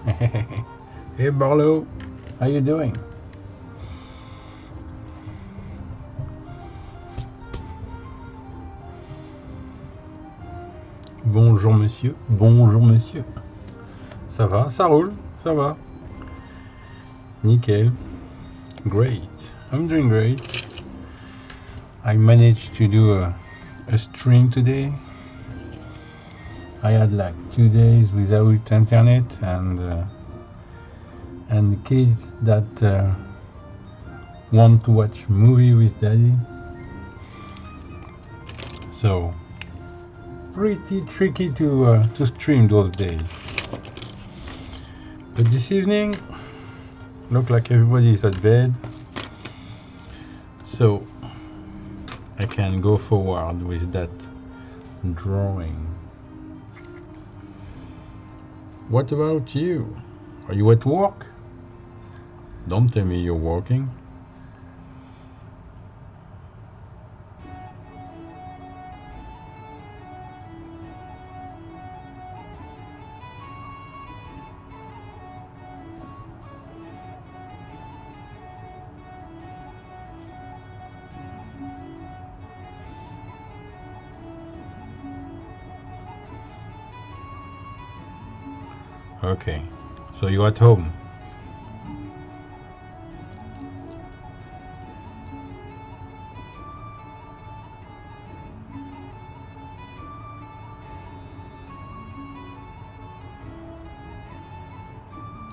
Hey Barlow, how you doing? Bonjour monsieur, bonjour monsieur. Ça va, ça roule, ça va. Nickel. Great. I'm doing great. I managed to do a stream today. I had like 2 days without internet and kids that want to watch movie with daddy. So pretty tricky to stream those days. But this evening, look like everybody is at bed, so I can go forward with that drawing. What about you? Are you at work? Don't tell me you're working. Okay, so you're at home.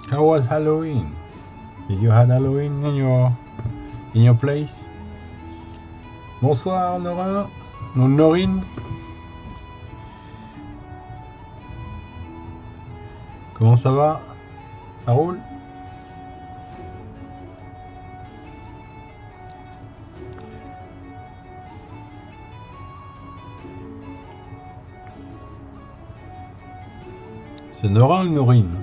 How was Halloween? Did you have Halloween in your place? Bonsoir Nora, Norine. Comment ça va? Ça roule? C'est Nora ou Norine?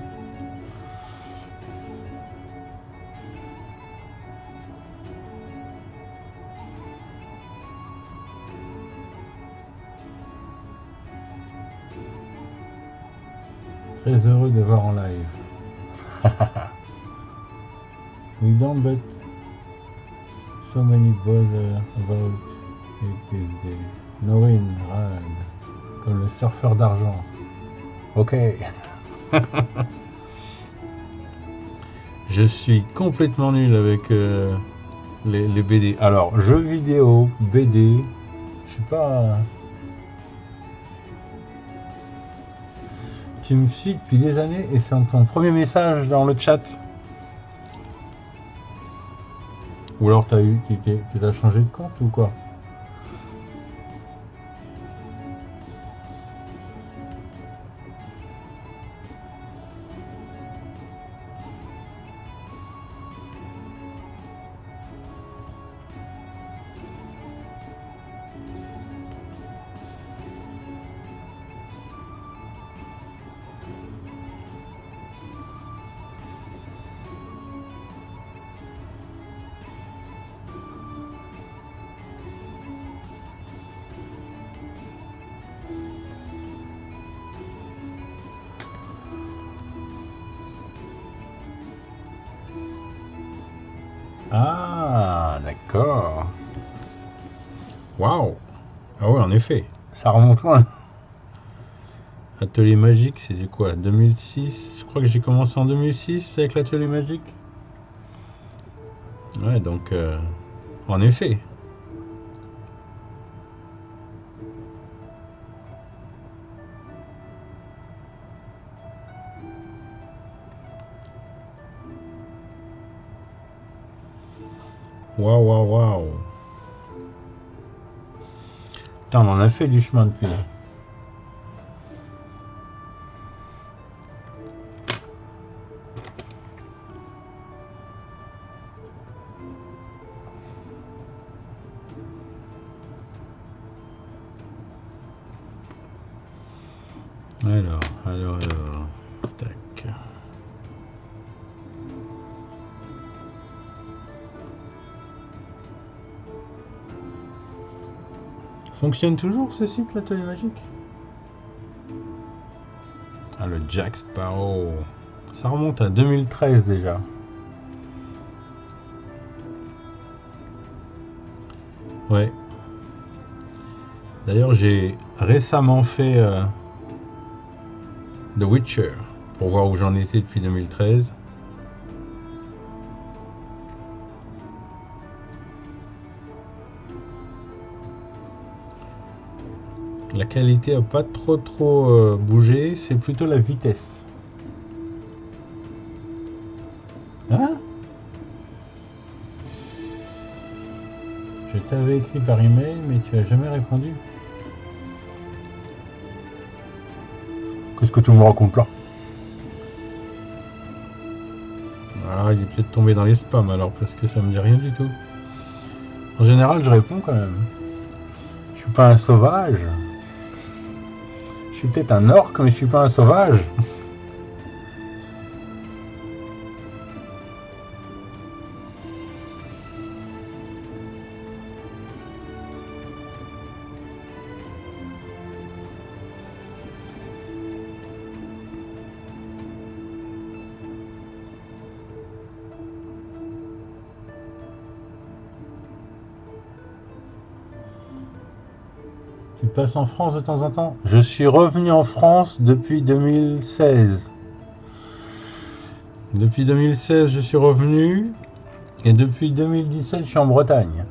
Très heureux de voir en live. We don't but so many bother about it these days. Norine, rad, comme le surfeur d'argent. Ok. Je suis complètement nul avec les BD. Alors, jeux vidéo, BD, je sais pas. Tu me suis depuis des années et c'est ton premier message dans le chat. Ou alors tu as changé de compte ou quoi? Ah, d'accord. Waouh. Ah ouais, en effet, ça remonte loin. Atelier magique, c'est quoi? 2006? Je crois que j'ai commencé en 2006 avec l'atelier magique. Ouais, donc, en effet. Waouh, waouh, waouh. Putain, on en a fait du chemin depuis. Alors. Tac. Fonctionne toujours ce site, l'atelier magique? Ah, le Jack Sparrow. Ça remonte à 2013 déjà. Ouais. D'ailleurs, j'ai récemment fait The Witcher pour voir où j'en étais depuis 2013. La qualité a pas trop bougé, c'est plutôt la vitesse. Hein? Je t'avais écrit par email, mais tu as jamais répondu. Qu'est-ce que tu me racontes là? Ah, il est peut-être tombé dans les spams alors, parce que ça me dit rien du tout. En général, je réponds quand même. Je suis pas un sauvage. Je suis peut-être un orque, mais je suis pas un sauvage. Tu passes en France de temps en temps? Je suis revenu en France depuis 2016. Depuis 2016, je suis revenu. Et depuis 2017, je suis en Bretagne.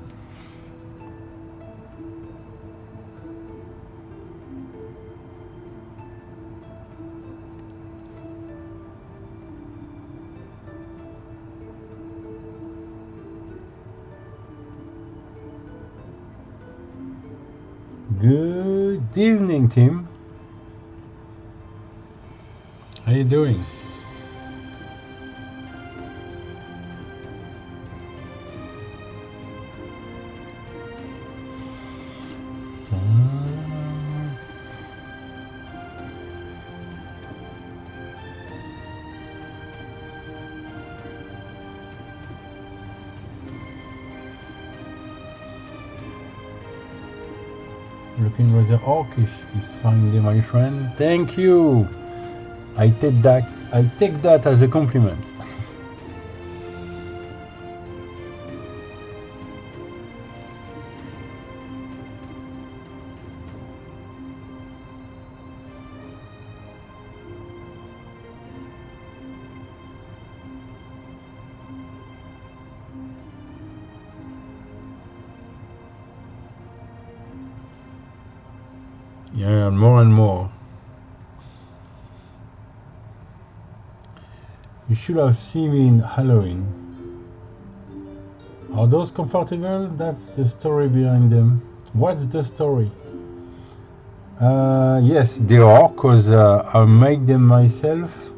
Good evening, Tim. How you doing? Looking rather orcish this finally, my friend. Thank you. I take that as a compliment. Yeah, more and more. You should have seen me in Halloween. Are those comfortable? That's the story behind them. What's the story? Yes, they are, because I make them myself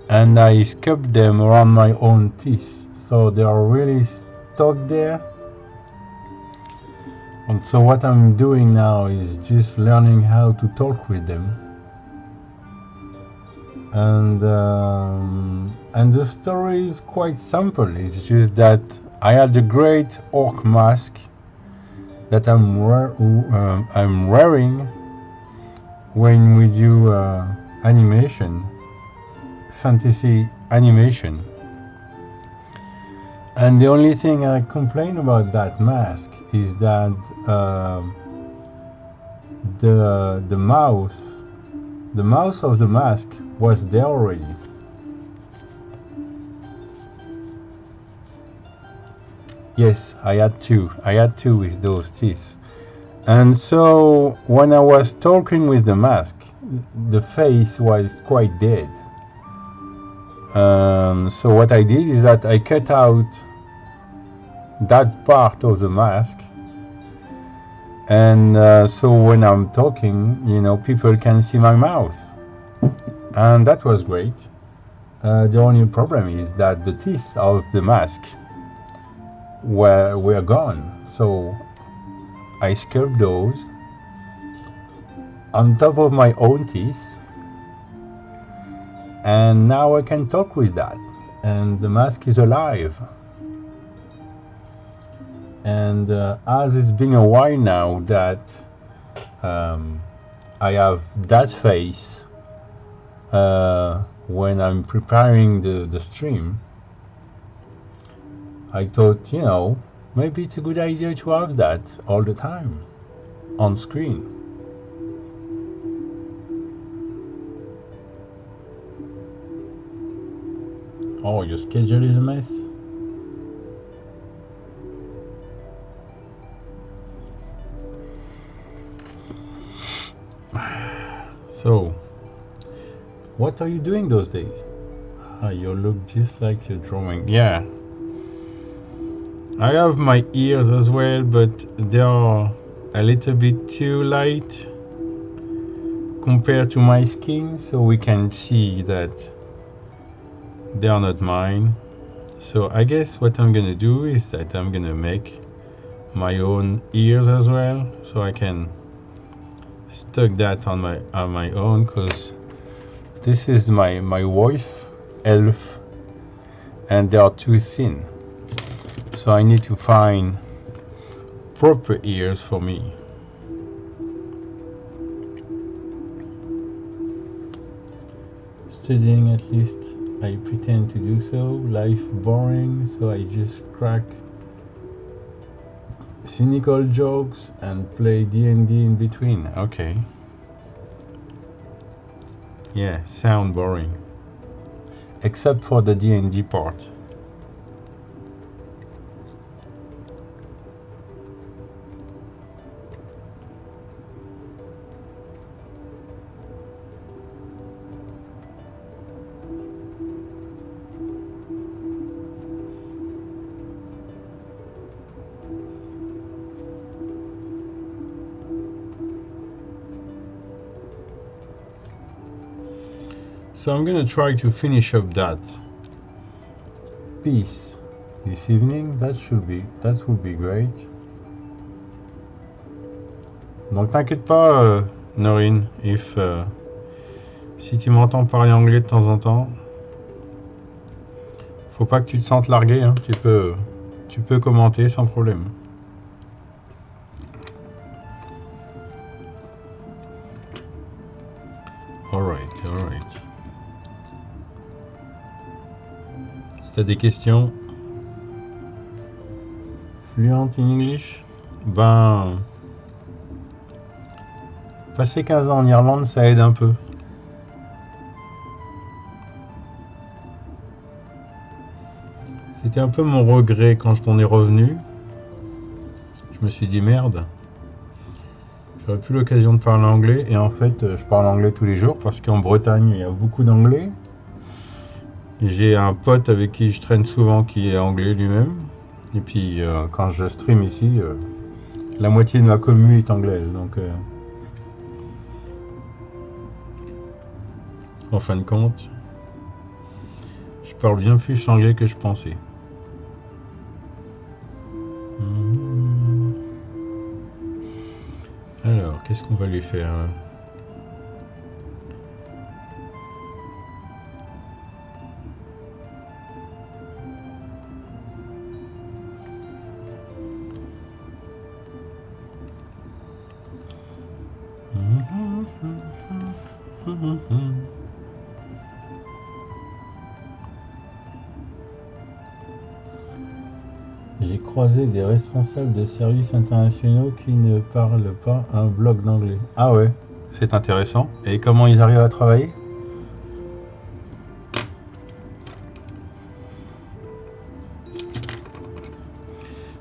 and I sculpt them around my own teeth. So they are really stuck there. And so what I'm doing now is just learning how to talk with them. And the story is quite simple. It's just that I had a great orc mask that I'm wearing when we do animation, fantasy animation. And the only thing I complain about that mask is that the mouth of the mask was there already. Yes, I had two with those teeth. And so when I was talking with the mask, the face was quite dead. So what I did is that I cut out that part of the mask, and so when I'm talking, people can see my mouth, and that was great. The only problem is that the teeth of the mask were gone, so I sculpted those on top of my own teeth, and now I can talk with that, and the mask is alive. And as it's been a while now that I have that face when I'm preparing the stream, I thought, maybe it's a good idea to have that all the time on screen. Oh, your schedule is a mess? So, what are you doing those days? You look just like you're drawing. Yeah. I have my ears as well, but they are a little bit too light compared to my skin, so we can see that they are not mine. So I guess what I'm gonna do is that I'm gonna make my own ears as well, so I can stuck that on my own, because this is my wife elf and they are too thin, so I need to find proper ears for me. Studying, at least I pretend to do so. Life boring, so I just crack cynical jokes and play D&D in between. Okay. Yeah, sound boring. Except for the D&D part. So I'm gonna try to finish up that piece this evening. That would be great. Donc t'inquiète pas, Norine, si tu m'entends parler anglais de temps en temps, faut pas que tu te sentes largué, hein. Tu peux commenter sans problème. Alright. Si t'as des questions, fluent in English, ben, passer 15 ans en Irlande, ça aide un peu. C'était un peu mon regret quand on est revenu. Je me suis dit merde, j'aurais plus l'occasion de parler anglais, et en fait je parle anglais tous les jours parce qu'en Bretagne il y a beaucoup d'anglais. J'ai un pote avec qui je traîne souvent qui est anglais lui-même, et puis quand je stream ici, la moitié de ma commu est anglaise, donc en fin de compte, je parle bien plus anglais que je pensais. Alors, qu'est-ce qu'on va lui faire? J'ai croisé des responsables de services internationaux qui ne parlent pas un bloc d'anglais. Ah ouais, c'est intéressant. Et comment ils arrivent à travailler?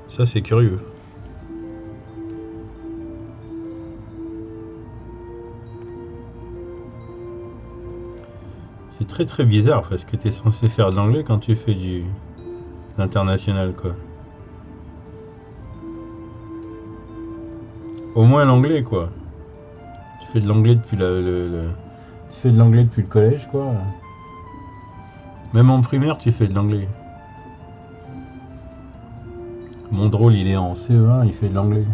Ça, c'est curieux. C'est très très bizarre parce que tu es censé faire de l'anglais quand tu fais de l'international, quoi. Au moins l'anglais, quoi. Tu fais de l'anglais depuis tu fais de l'anglais depuis le collège, quoi. Même en primaire, tu fais de l'anglais. Mon drôle, il est en CE1, il fait de l'anglais.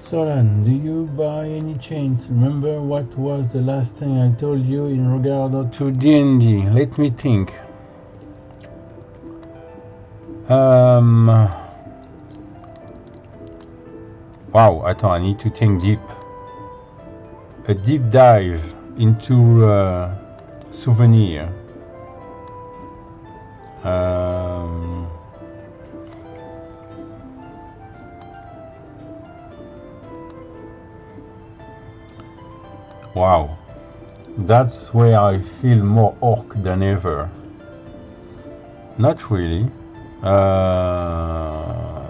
Solan, do you by any chance remember what was the last thing I told you in regard to D&D? Let me think. Wow, attends, I need to think deep. A deep dive into souvenir. Wow, that's where I feel more orc than ever. Not really. I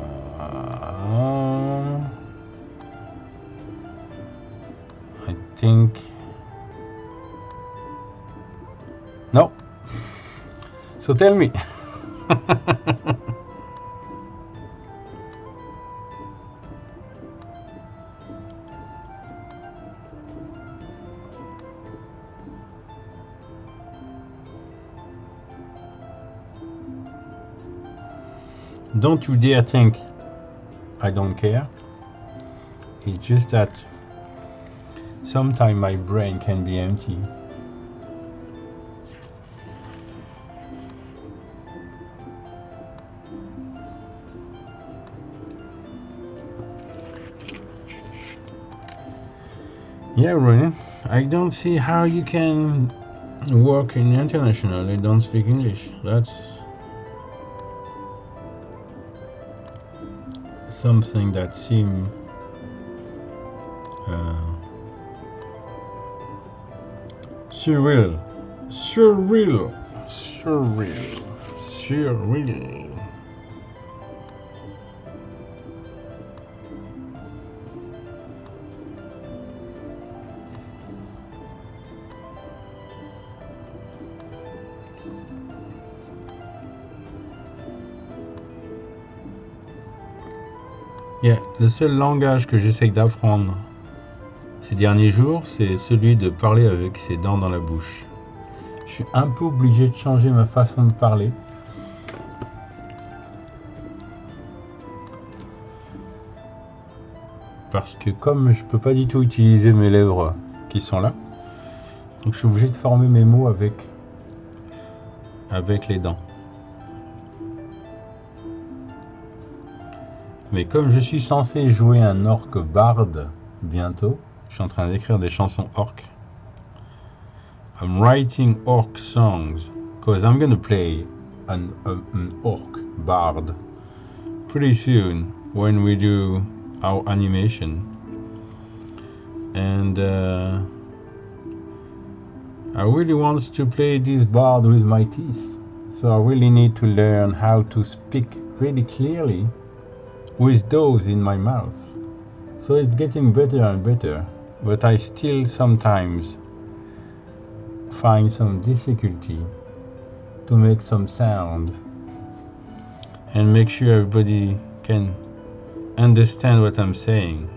think no. So tell me. Don't you dare think I don't care. It's just that sometimes my brain can be empty. Yeah, Ronan, I don't see how you can work in international and don't speak English. That's something that seems surreal. Yeah, le seul langage que j'essaie d'apprendre ces derniers jours, c'est celui de parler avec ses dents dans la bouche. Je suis un peu obligé de changer ma façon de parler. Parce que comme je peux pas du tout utiliser mes lèvres qui sont là, donc je suis obligé de former mes mots avec les dents. Mais comme je suis censé jouer un orc barde bientôt, je suis en train d'écrire des chansons orc. I'm writing orc songs because I'm gonna play an orc bard pretty soon when we do our animation. And I really want to play this bard with my teeth. So I really need to learn how to speak really clearly with those in my mouth. So it's getting better and better, but I still sometimes find some difficulty to make some sound and make sure everybody can understand what I'm saying.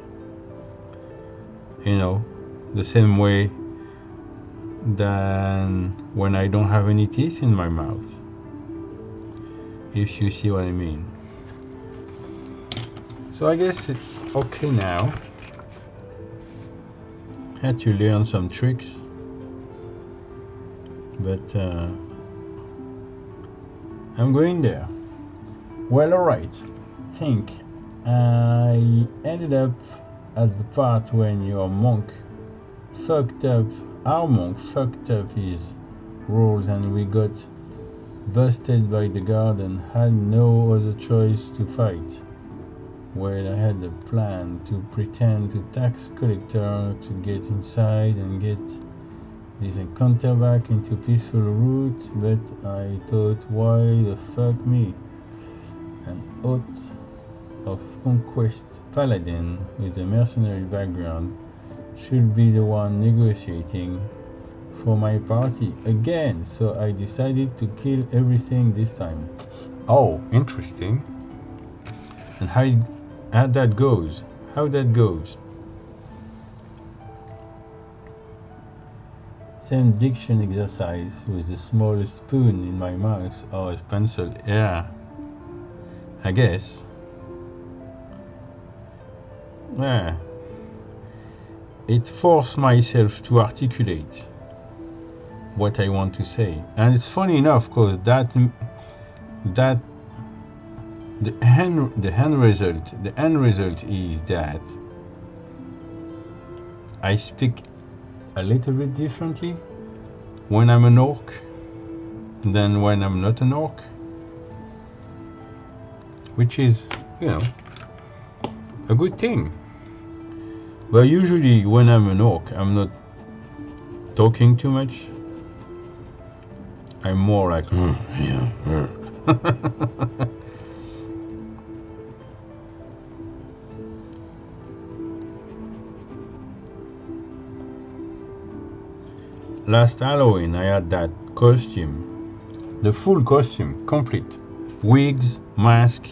You know, the same way than when I don't have any teeth in my mouth, if you see what I mean. So I guess it's okay now. Had to learn some tricks, but I'm going there. Well, alright. Think I ended up at the part when your monk fucked up, our monk fucked up his rules and we got busted by the guard and had no other choice to fight. Well, I had a plan to pretend to tax collector to get inside and get this encounter back into peaceful route, but I thought, why the fuck me? An oath of conquest paladin with a mercenary background should be the one negotiating for my party again, so I decided to kill everything this time. Oh, interesting. And how that goes? Same diction exercise with the smallest spoon in my mouth or a pencil. Yeah, I guess. Yeah, it forced myself to articulate what I want to say. And it's funny enough, because that the end result is that I speak a little bit differently when I'm an orc than when I'm not an orc, which is, a good thing. But usually when I'm an orc, I'm not talking too much. I'm more like Last Halloween I had that costume, the full costume, complete. Wigs, mask,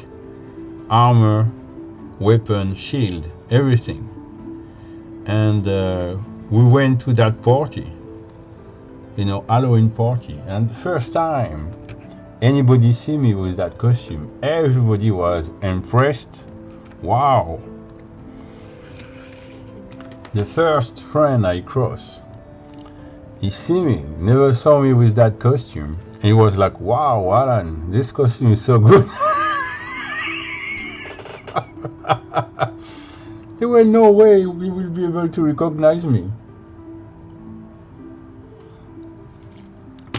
armor, weapon, shield, everything. And we went to that party, Halloween party. And the first time anybody see me with that costume, everybody was impressed. Wow. The first friend I crossed, he see me, never saw me with that costume. And he was like, wow, Alan, this costume is so good. There was no way he will be able to recognize me.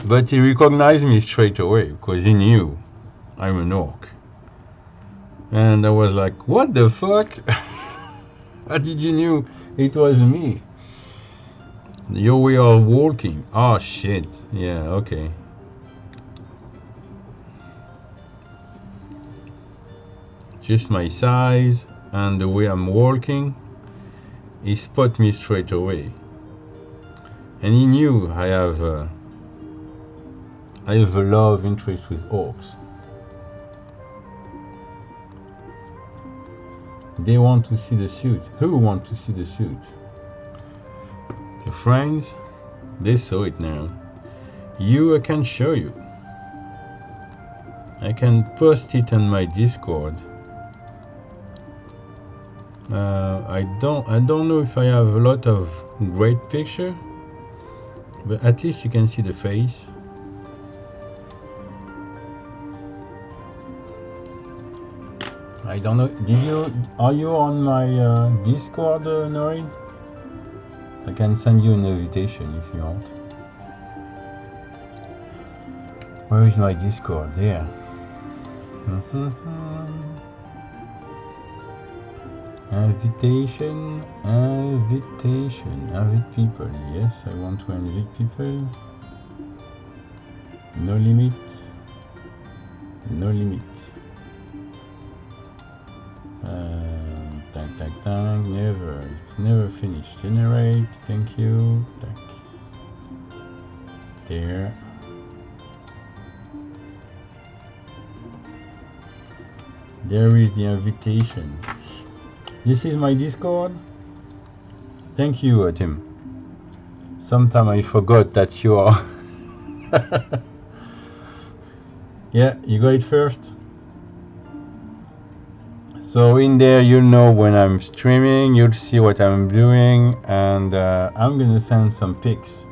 But he recognized me straight away, because he knew I'm an orc. And I was like, what the fuck? How did you know it was me? Your way of walking. Oh shit. Yeah, okay. Just my size and the way I'm walking, he spot me straight away. And he knew I have a love interest with orcs. They want to see the suit. Who want to see the suit? Your friends, they saw it now. I can show you. I can post it on my Discord. I don't know if I have a lot of great picture, but at least you can see the face. I don't know. Are you on my Discord, Noreen? I can send you an invitation if you want. Where is my Discord? There. Invitation. Invite people. Yes, I want to invite people. No limit. No limit. Never. It's never finished. Generate. Thank you. There. There is the invitation. This is my Discord. Thank you, Tim. Sometime I forgot that you are. Yeah, you got it first. So in there, you'll know when I'm streaming, you'll see what I'm doing, and I'm gonna send some pics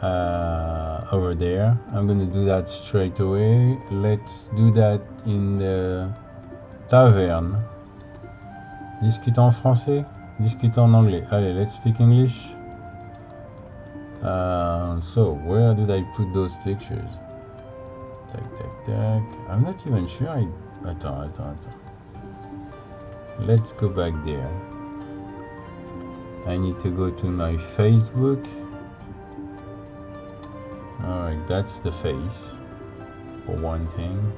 over there. I'm gonna do that straight away. Let's do that in the taverne. Discute en français, discute en anglais. Allez, let's speak English. So where did I put those pictures? Tac. I'm not even sure. Attends. Let's go back there. I need to go to my Facebook. Alright, that's the face, for one thing.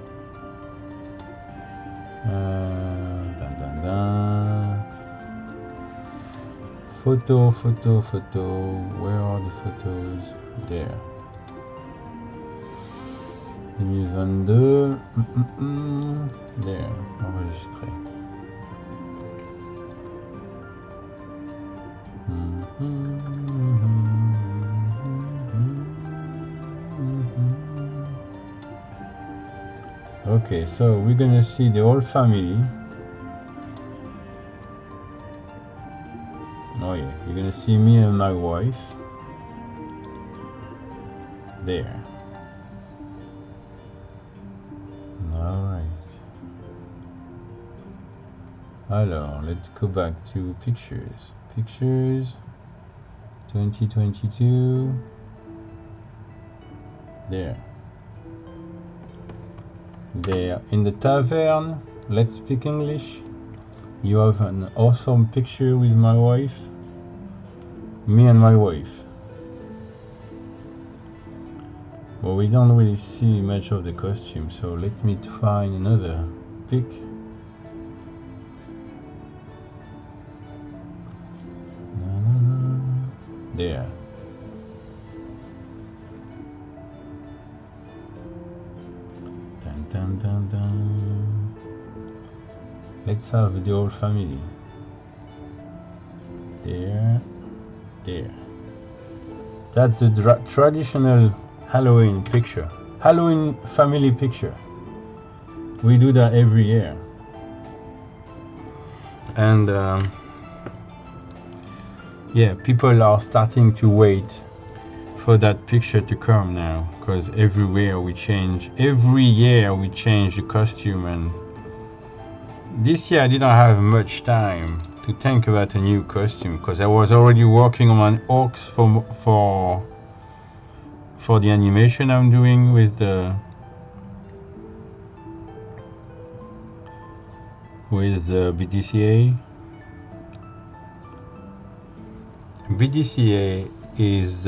Photo. Where are the photos? There. 2022. There, enregistré. Okay, so we're gonna see the whole family. Oh yeah, you're gonna see me and my wife. There. Alright. Alors, let's go back to pictures. Pictures 2022. There. There. In the tavern, let's speak English. You have an awesome picture with my wife. Me and my wife. Well, we don't really see much of the costume, so let me find another pic. There. Dun, dun, dun, dun. Let's have the whole family. There. There. That's the traditional Halloween picture. Halloween family picture. We do that every year. And yeah, people are starting to wait for that picture to come now, because every year we change the costume, and this year I didn't have much time to think about a new costume because I was already working on orcs for the animation I'm doing with the BDCA. BDCA is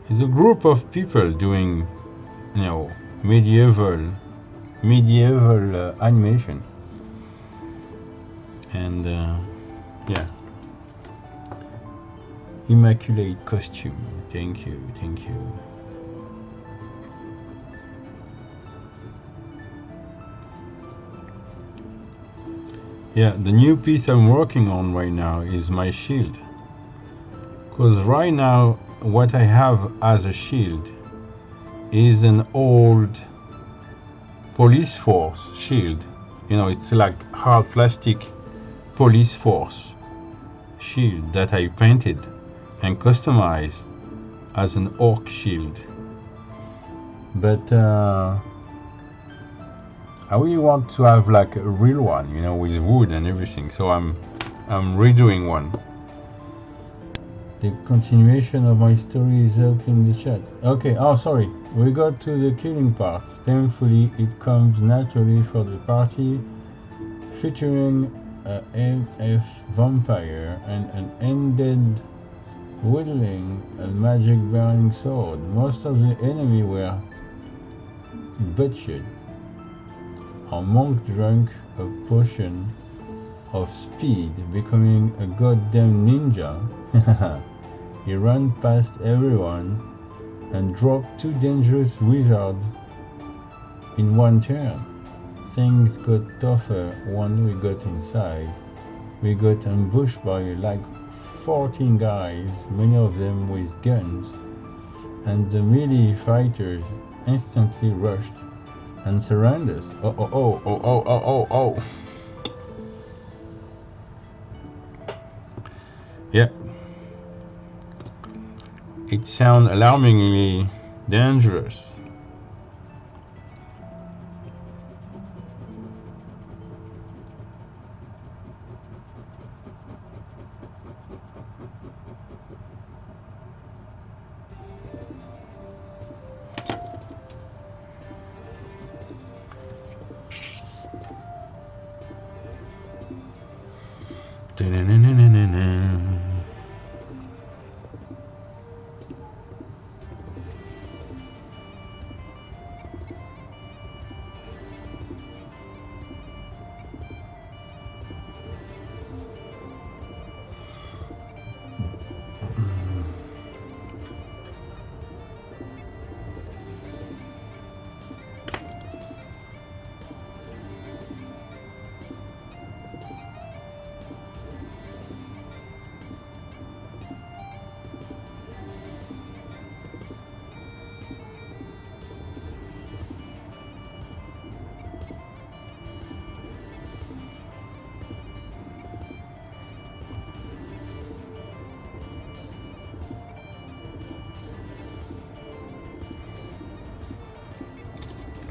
it's a group of people doing, you know, medieval animation, and yeah, immaculate costume. Thank you. Yeah, the new piece I'm working on right now is my shield, because right now what I have as a shield is an old police force shield. You know, it's like hard plastic police force shield that I painted and customized as an orc shield. But I really want to have like a real one, you know, with wood and everything. So I'm redoing one. The continuation of my story is up in the chat. Okay, oh sorry, we got to the killing part. Thankfully it comes naturally for the party, featuring a MF vampire and an undead wielding a magic burning sword. Most of the enemy were butchered. A monk drank a potion of speed, becoming a goddamn ninja. He ran past everyone and dropped 2 dangerous wizards in one turn. Things got tougher when we got inside. We got ambushed by like 14 guys, many of them with guns, and the melee fighters instantly rushed and surrounded us. Oh. Yeah. It sounds alarmingly dangerous.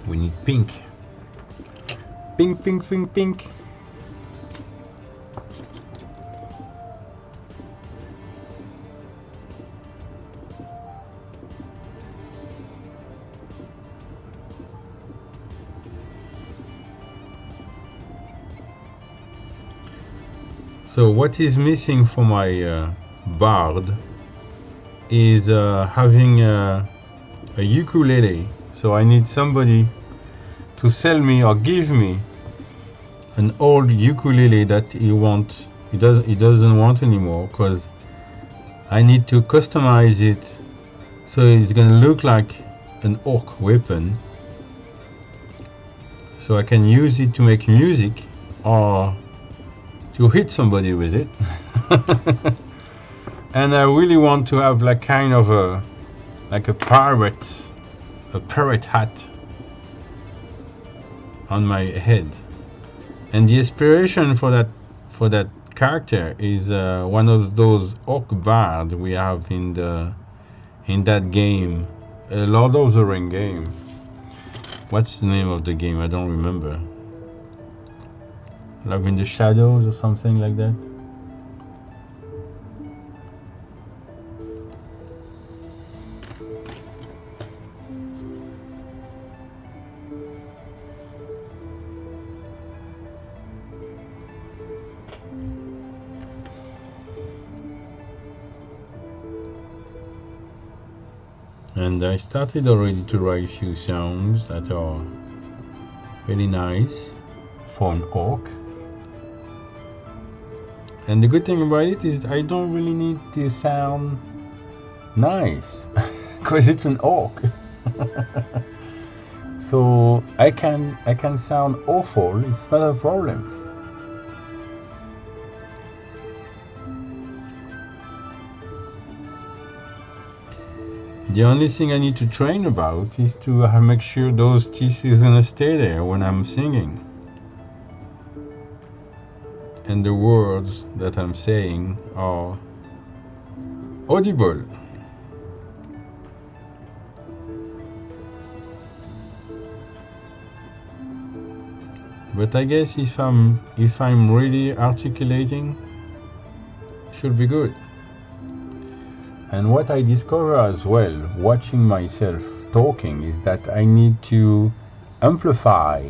We need pink. Pink, pink, pink, pink. So what is missing for my bard is having a ukulele. So I need somebody to sell me or give me an old ukulele that he doesn't want anymore, because I need to customize it so it's gonna look like an orc weapon, so I can use it to make music or to hit somebody with it. And I really want to have like kind of a parrot hat on my head. And the inspiration for that character is one of those orc bards we have in that game, Lord of the Ring game. What's the name of the game? I don't remember. Love in the Shadows or something like that. And I started already to write a few songs that are really nice for an orc. And the good thing about it is I don't really need to sound nice because it's an orc. So I can sound awful, it's not a problem. The only thing I need to train about is to make sure those teeth is gonna stay there when I'm singing. And the words that I'm saying are audible. But I guess if I'm really articulating, should be good. And what I discover as well, watching myself talking, is that I need to amplify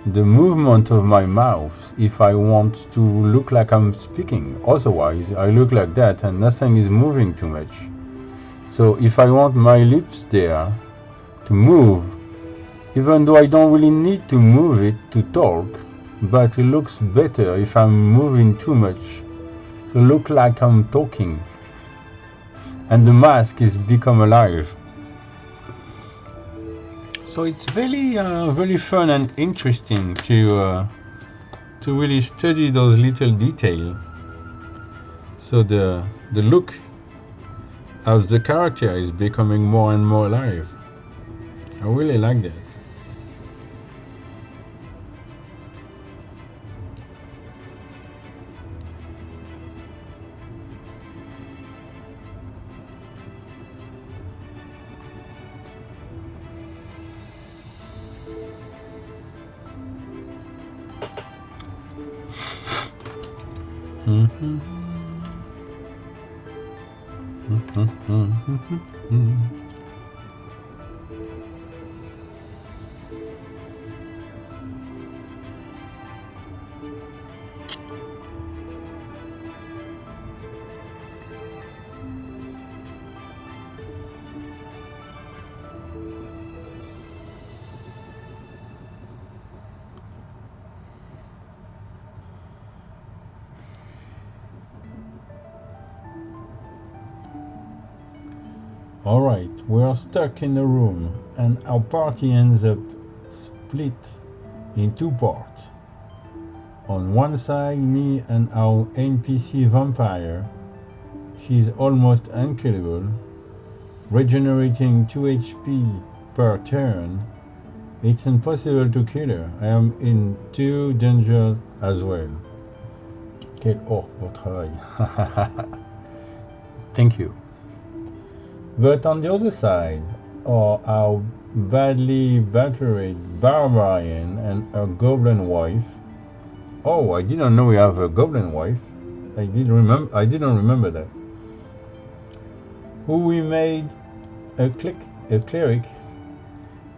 the movement of my mouth if I want to look like I'm speaking. Otherwise, I look like that and nothing is moving too much. So if I want my lips there to move, even though I don't really need to move it to talk, but it looks better if I'm moving too much to look like I'm talking. And the mask is become alive. So it's very, very fun and interesting to really study those little details. So the look of the character is becoming more and more alive. I really like that. Alright, we are stuck in a room and our party ends up split in two parts. On one side, me and our NPC vampire. She's almost unkillable, regenerating 2 HP per turn. It's impossible to kill her. I am in 2 dangers as well. Quel orc pour travail. Thank you. But on the other side, are our badly battered barbarian and a goblin wife. Oh, I didn't know we have a goblin wife. I didn't remember that. Who we made a cleric.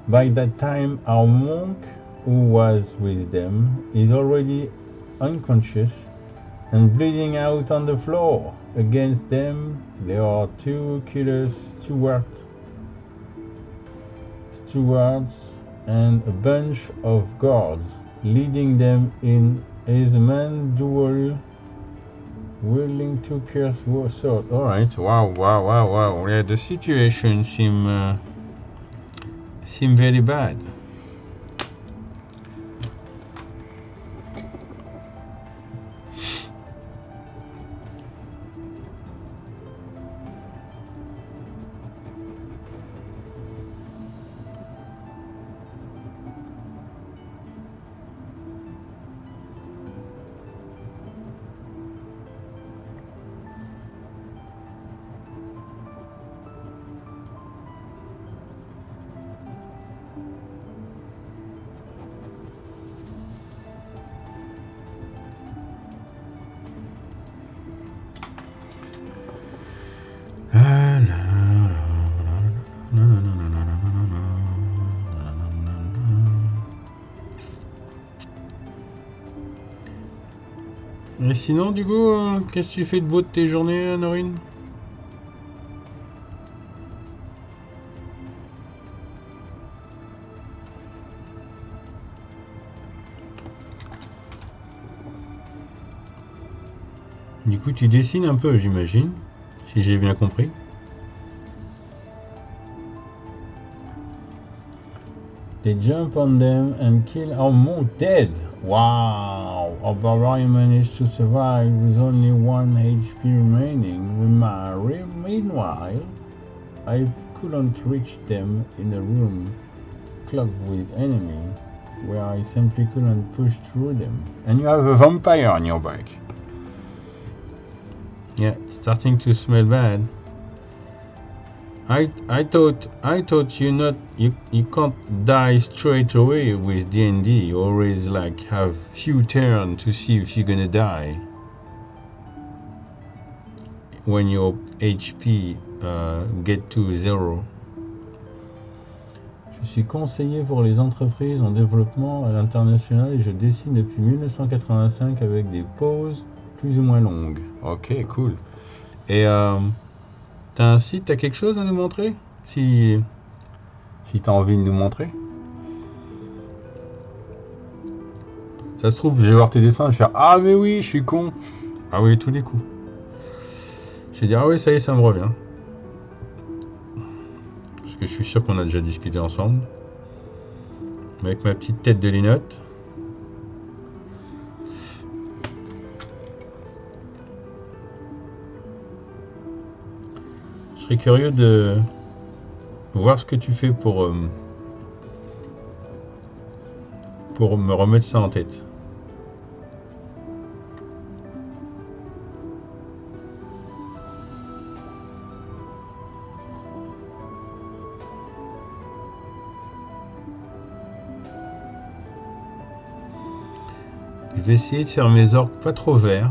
By that time, our monk, who was with them, is already unconscious and bleeding out on the floor. Against them, there are two killers, stewards, and a bunch of guards. Leading them in is a man dual wielding two cursed swords. Alright, wow. Yeah, the situation seem very bad. Et sinon, du coup, qu'est-ce que tu fais de beau de tes journées, Norine? Du coup, tu dessines un peu, j'imagine, si j'ai bien compris. They jump on them and kill our monk dead. Wow! Our barbarian managed to survive with only 1 HP remaining. Meanwhile, I couldn't reach them in a room clogged with enemy, where I simply couldn't push through them. And you have a vampire on your back. Yeah, it's starting to smell bad. I thought you can't die straight away with D&D. You always like have few turns to see if you're gonna die when your HP get to 0. Je suis conseiller pour les entreprises en développement à l'international et je dessine depuis 1985 avec des pauses plus ou moins longues. Ok, cool. Et t'as un site, t'as quelque chose à nous montrer? Si t'as envie de nous montrer. Ça se trouve, je vais voir tes dessins et je vais faire ah mais oui, je suis con. Ah oui, tous les coups. Je vais dire ah oui, ça y est, ça me revient. Parce que je suis sûr qu'on a déjà discuté ensemble. Avec ma petite tête de linotte. Je serais curieux de voir ce que tu fais pour me remettre ça en tête. Je vais essayer de faire mes orques pas trop verts.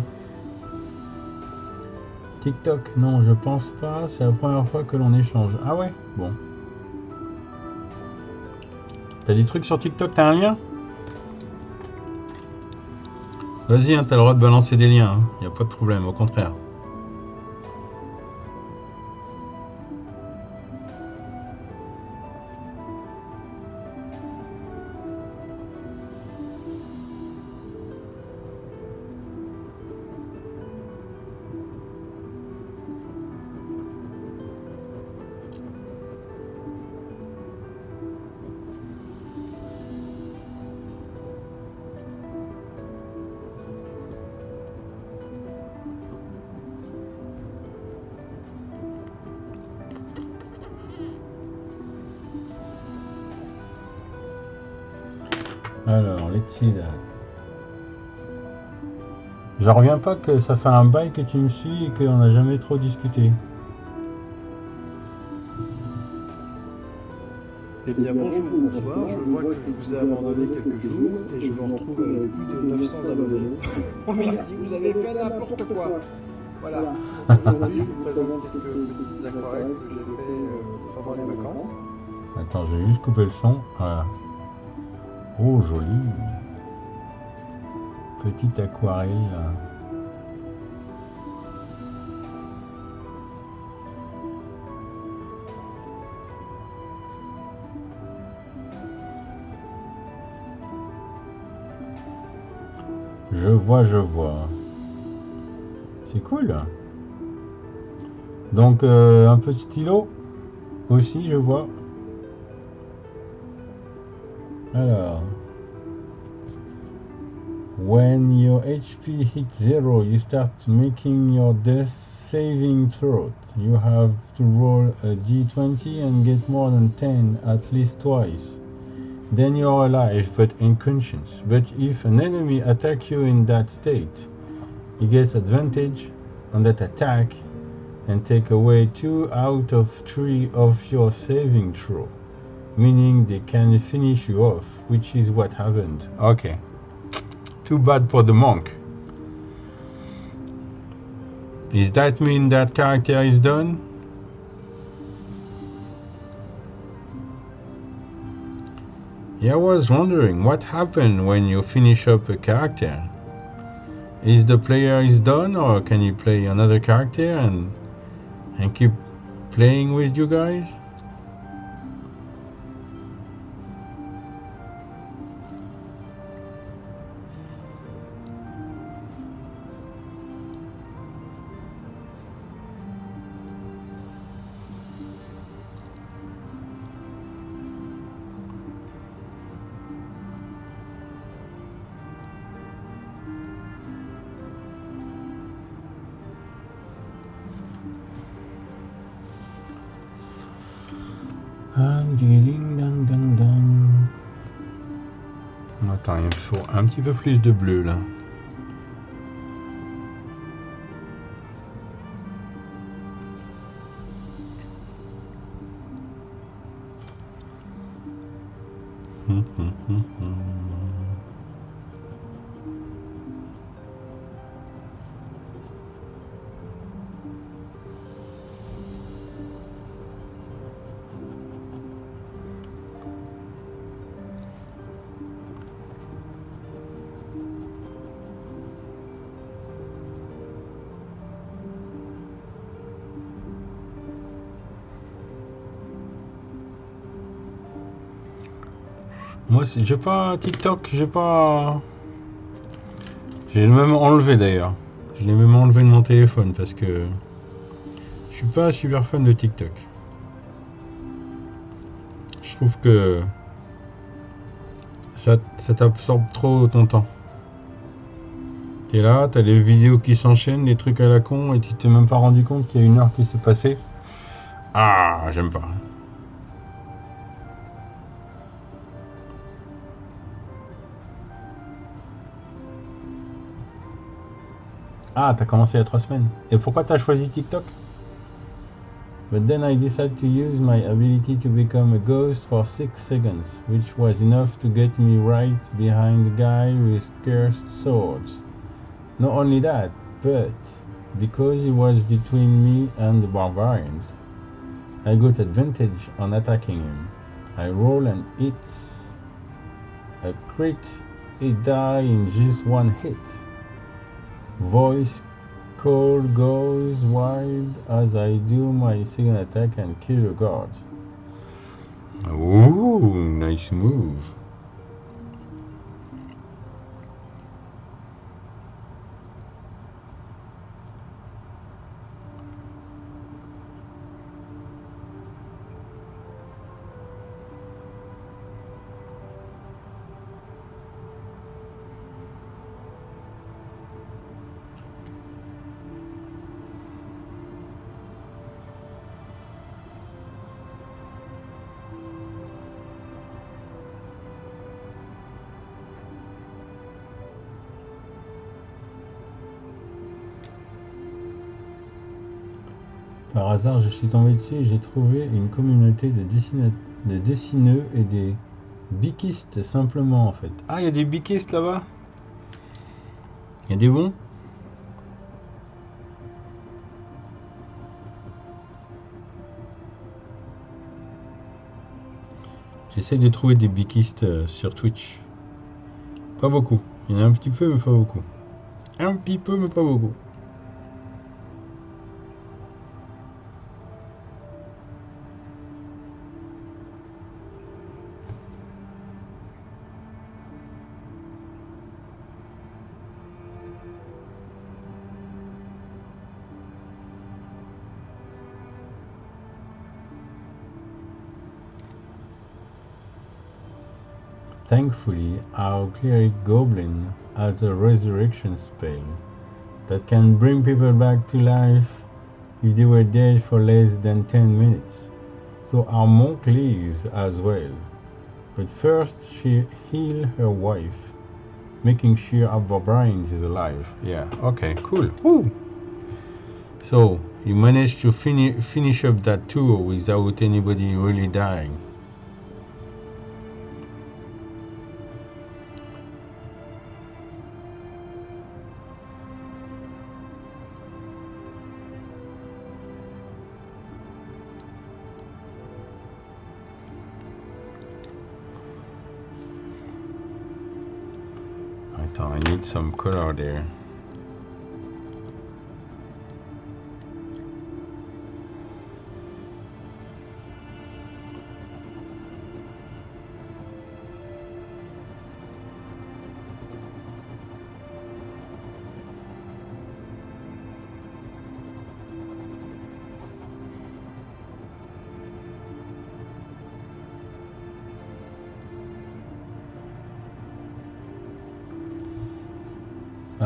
TikTok, non, je pense pas. C'est la première fois que l'on échange. Ah ouais? Bon. T'as des trucs sur TikTok? T'as un lien? Vas-y, hein, t'as le droit de balancer des liens. Hein. Y a pas de problème, au contraire. Alors, let's see that. J'en reviens pas que ça fait un bail que tu me suis et qu'on n'a jamais trop discuté. Eh bien bonjour, bonsoir, je vois que je vous ai abandonné quelques jours et je me retrouve avec plus de 900 abonnés. Mais si vous avez fait n'importe quoi. Voilà, donc aujourd'hui je vous présente quelques petites aquarelles que j'ai fait pendant les vacances. Attends, je vais juste couper le son. Voilà. Oh, joli. Petite aquarelle. Je vois, je vois. C'est cool. Donc, un peu de stylo aussi, je vois. Alors, when your HP hits 0, you start making your death saving throw. You have to roll a d20 and get more than 10 at least twice. Then you're alive but unconscious. But if an enemy attacks you in that state, he gets advantage on that attack and take away 2 out of 3 of your saving throw, meaning they can finish you off, which is what happened. Okay. Too bad for the monk. Does that mean that character is done? Yeah, I was wondering what happened when you finish up a character. Is the player is done, or can you play another character and keep playing with you guys? Attends, il me faut un petit peu plus de bleu là. Moi, j'ai pas TikTok, j'ai pas. J'ai même enlevé d'ailleurs. Je l'ai même enlevé de mon téléphone parce que je suis pas super fan de TikTok. Je trouve que ça t'absorbe trop ton temps. T'es là, t'as les vidéos qui s'enchaînent, les trucs à la con, et tu t'es même pas rendu compte qu'il y a 1 heure qui s'est passée. Ah, j'aime pas. Ah, t'as commencé il y a 3 semaines. Et pourquoi t'as choisi TikTok? But then I decided to use my ability to become a ghost for 6 seconds, which was enough to get me right behind the guy with cursed swords. Not only that, but because he was between me and the barbarians, I got advantage on attacking him. I roll and it's a crit, it die in just 1 hit. Voice call goes wild as I do my second attack and kill the guard. Ooh, nice move. Par hasard, je suis tombé dessus et j'ai trouvé une communauté de des dessineux et des biquistes simplement en fait. Ah, il y a des biquistes là-bas. Il y a des bons. J'essaie de trouver des biquistes sur Twitch. Pas beaucoup. Il y en a un petit peu mais pas beaucoup. Un petit peu mais pas beaucoup. Thankfully, our cleric goblin has a resurrection spell that can bring people back to life if they were dead for less than 10 minutes. So our monk lives as well. But first she heals her wife, making sure our barbarians is alive. Yeah, okay, cool. Woo! So you managed to finish up that tour without anybody really dying. I need some color there.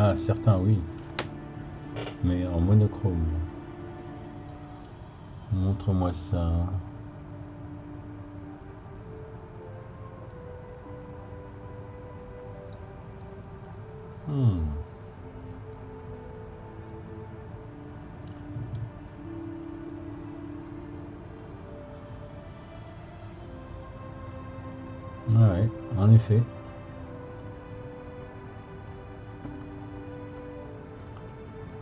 Ah, certains oui, mais en monochrome. Montre-moi ça. Ouais, en effet.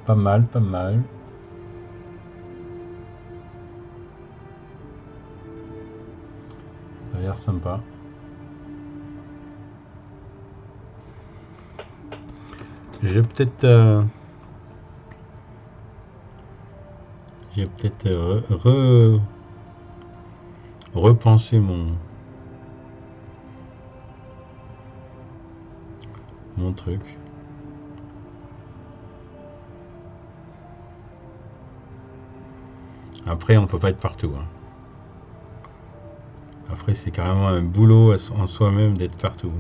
Pas mal, pas mal. Ça a l'air sympa. J'ai peut-être repensé mon truc. Après, on peut pas être partout. Hein. Après, c'est carrément un boulot en soi-même d'être partout.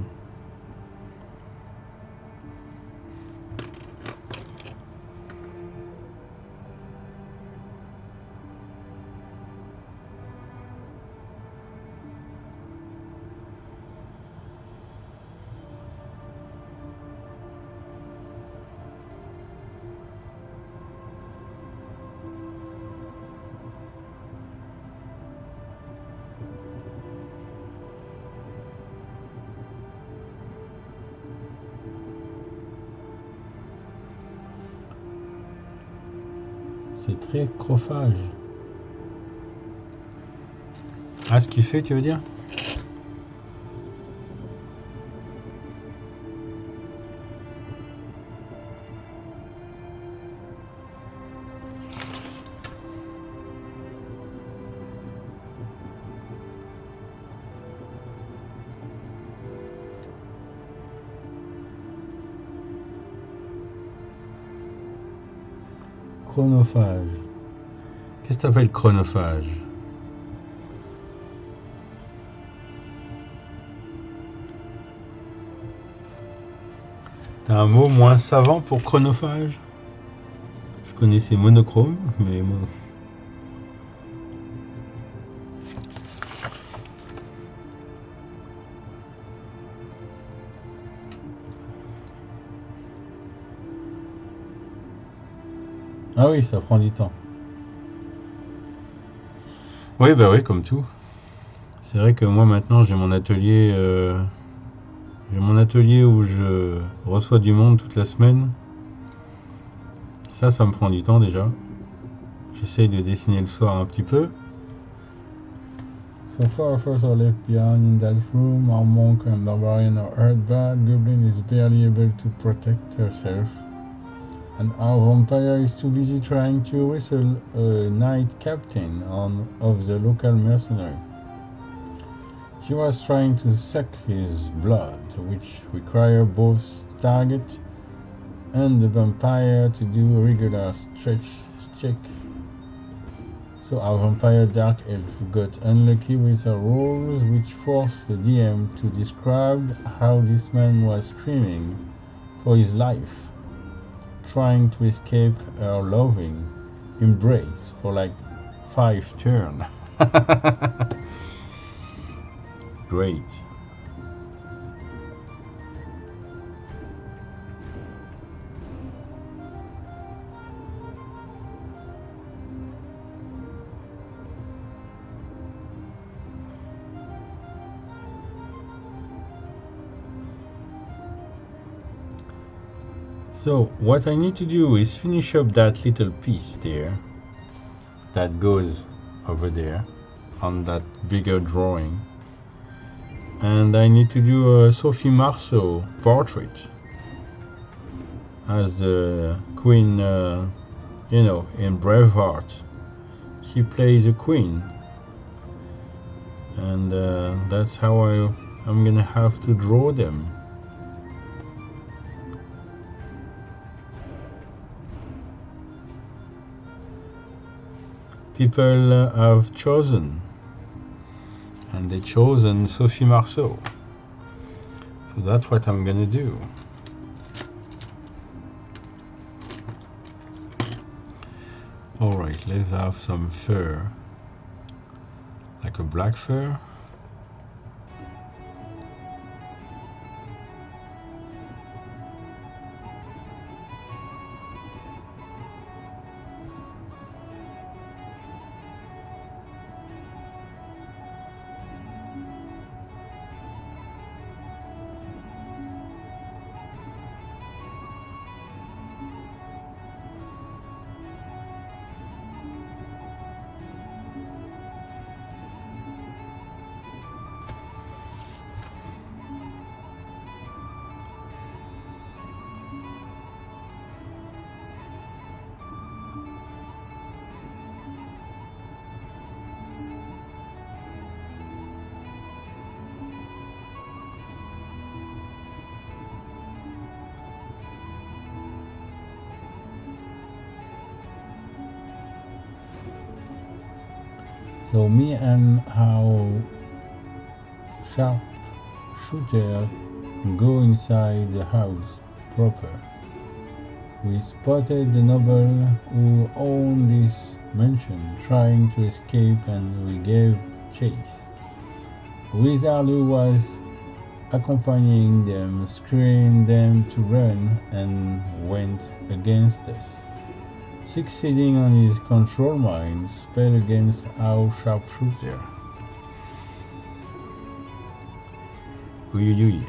C'est très chronophage. Ah, ce qu'il fait, tu veux dire? Chronophage. Qu'est-ce que ça s'appelle chronophage? T'as un mot moins savant pour chronophage? Je connaissais monochrome, mais bon. Ah oui, ça prend du temps. Oui, bah oui, comme tout. C'est vrai que moi maintenant j'ai mon atelier où je reçois du monde toute la semaine. Ça me prend du temps déjà. J'essaye de dessiner le soir un petit peu. So far, first are left behind in that room. Our monk and barbarian are hurt bad. Goblin is barely able to protect herself. And our vampire is too busy trying to wrestle a knight captain of the local mercenary. She was trying to suck his blood, which required both target and the vampire to do a regular stretch check. So our vampire dark elf got unlucky with her rolls, which forced the DM to describe how this man was screaming for his life, trying to escape her loving embrace for like 5 turns. Great. So what I need to do is finish up that little piece there that goes over there on that bigger drawing, and I need to do a Sophie Marceau portrait as the queen, you know, in Braveheart. She plays a queen, and that's how I'm gonna have to draw them. People have chosen, and they chosen Sophie Marceau. So that's what I'm gonna do. Alright, let's have some fur, like a black fur. So me and our sharp shooter go inside the house proper. We spotted the noble who owned this mansion trying to escape, and we gave chase. Wizard who was accompanying them screamed them to run and went against us, succeeding on his control mind spell against our sharpshooter. Oui.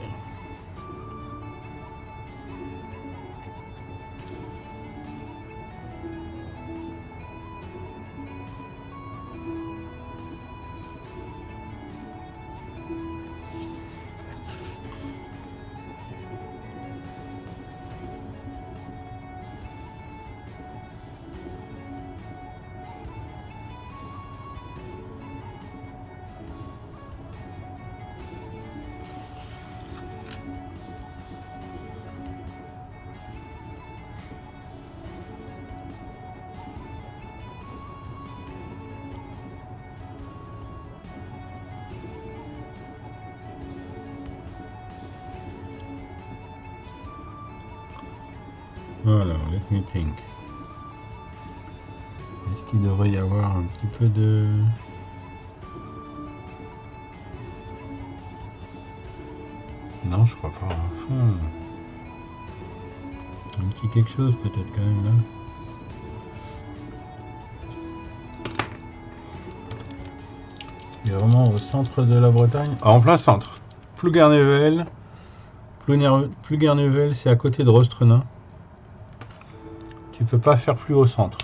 Voilà, let me think. Est-ce qu'il devrait y avoir un petit peu de... Non, je crois pas. Un petit quelque chose peut-être quand même là. Il est vraiment au centre de la Bretagne. Ah, en plein centre. Plouguer-Nevel. Plouguer-Nevel, c'est à côté de Rostrenain. Tu peux pas faire plus au centre.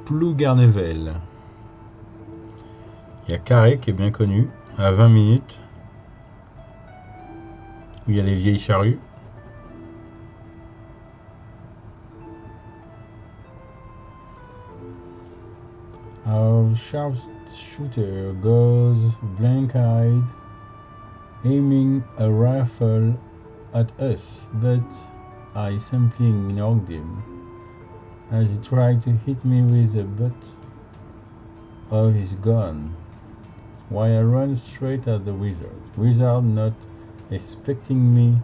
Plouguer-Nevel. Il y a Carré qui est bien connu, à 20 minutes. Où il y a les vieilles charrues. Our sharpshooter goes blank-eyed, aiming a rifle at us, but I simply ignored him as he tried to hit me with the butt of his gun, while I ran straight at the wizard. Wizard, not expecting me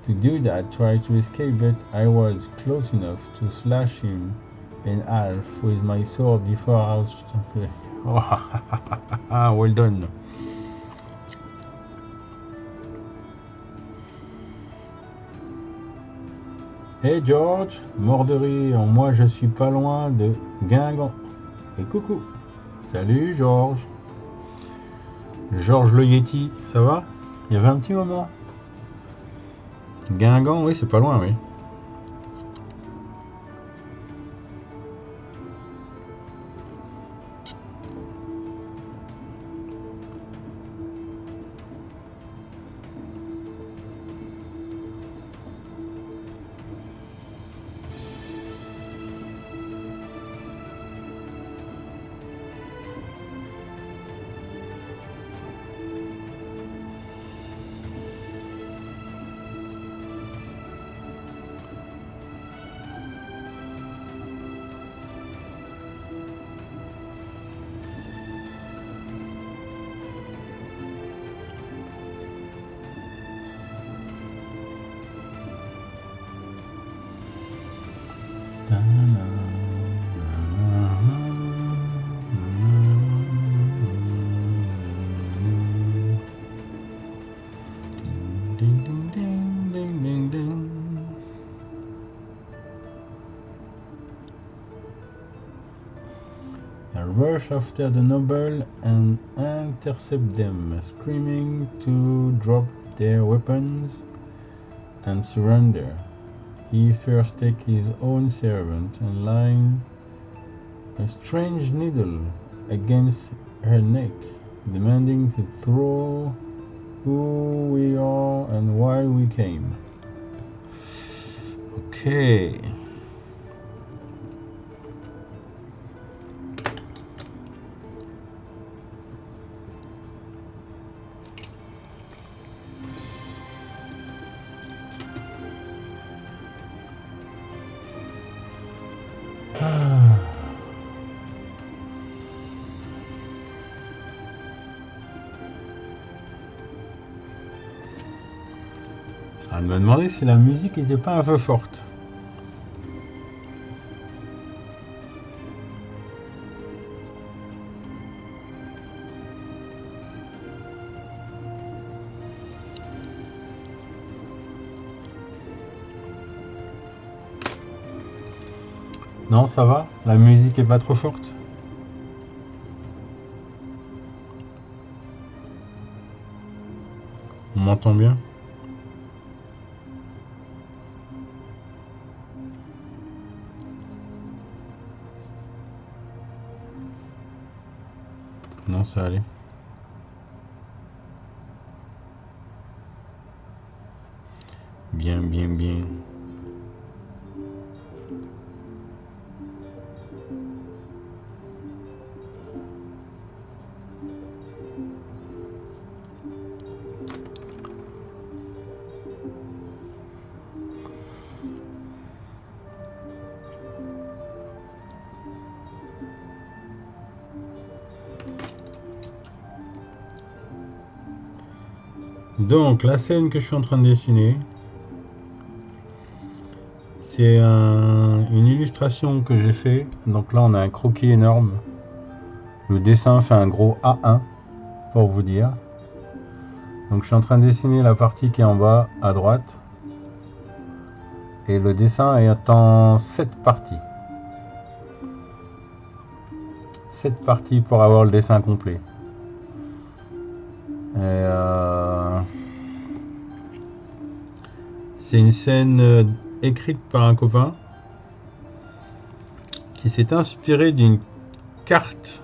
to do that, tried to escape, but I was close enough to slash him in half with my sword before I was... Oh, well done. Hey George, mort de rire, moi je suis pas loin de Guingamp. Et coucou. Salut Georges. Georges le Yeti, ça va? Il y avait un petit moment. Guingamp, oui, c'est pas loin, oui. Rush after the noble and intercept them, screaming to drop their weapons and surrender. He first takes his own servant and line a strange needle against her neck, demanding to throw who we are and why we came. Okay. Elle m'a demandé si la musique n'était pas un peu forte. Non, ça va? La musique est pas trop forte? On m'entend bien? Non, ça allait. Bien, bien, bien. Donc, la scène que je suis en train de dessiner, c'est une illustration que j'ai fait. Donc là, on a un croquis énorme. Le dessin fait un gros A1, pour vous dire. Donc, je suis en train de dessiner la partie qui est en bas, à droite. Et le dessin est en 7 parties. 7 parties pour avoir le dessin complet. C'est une scène écrite par un copain qui s'est inspiré d'une carte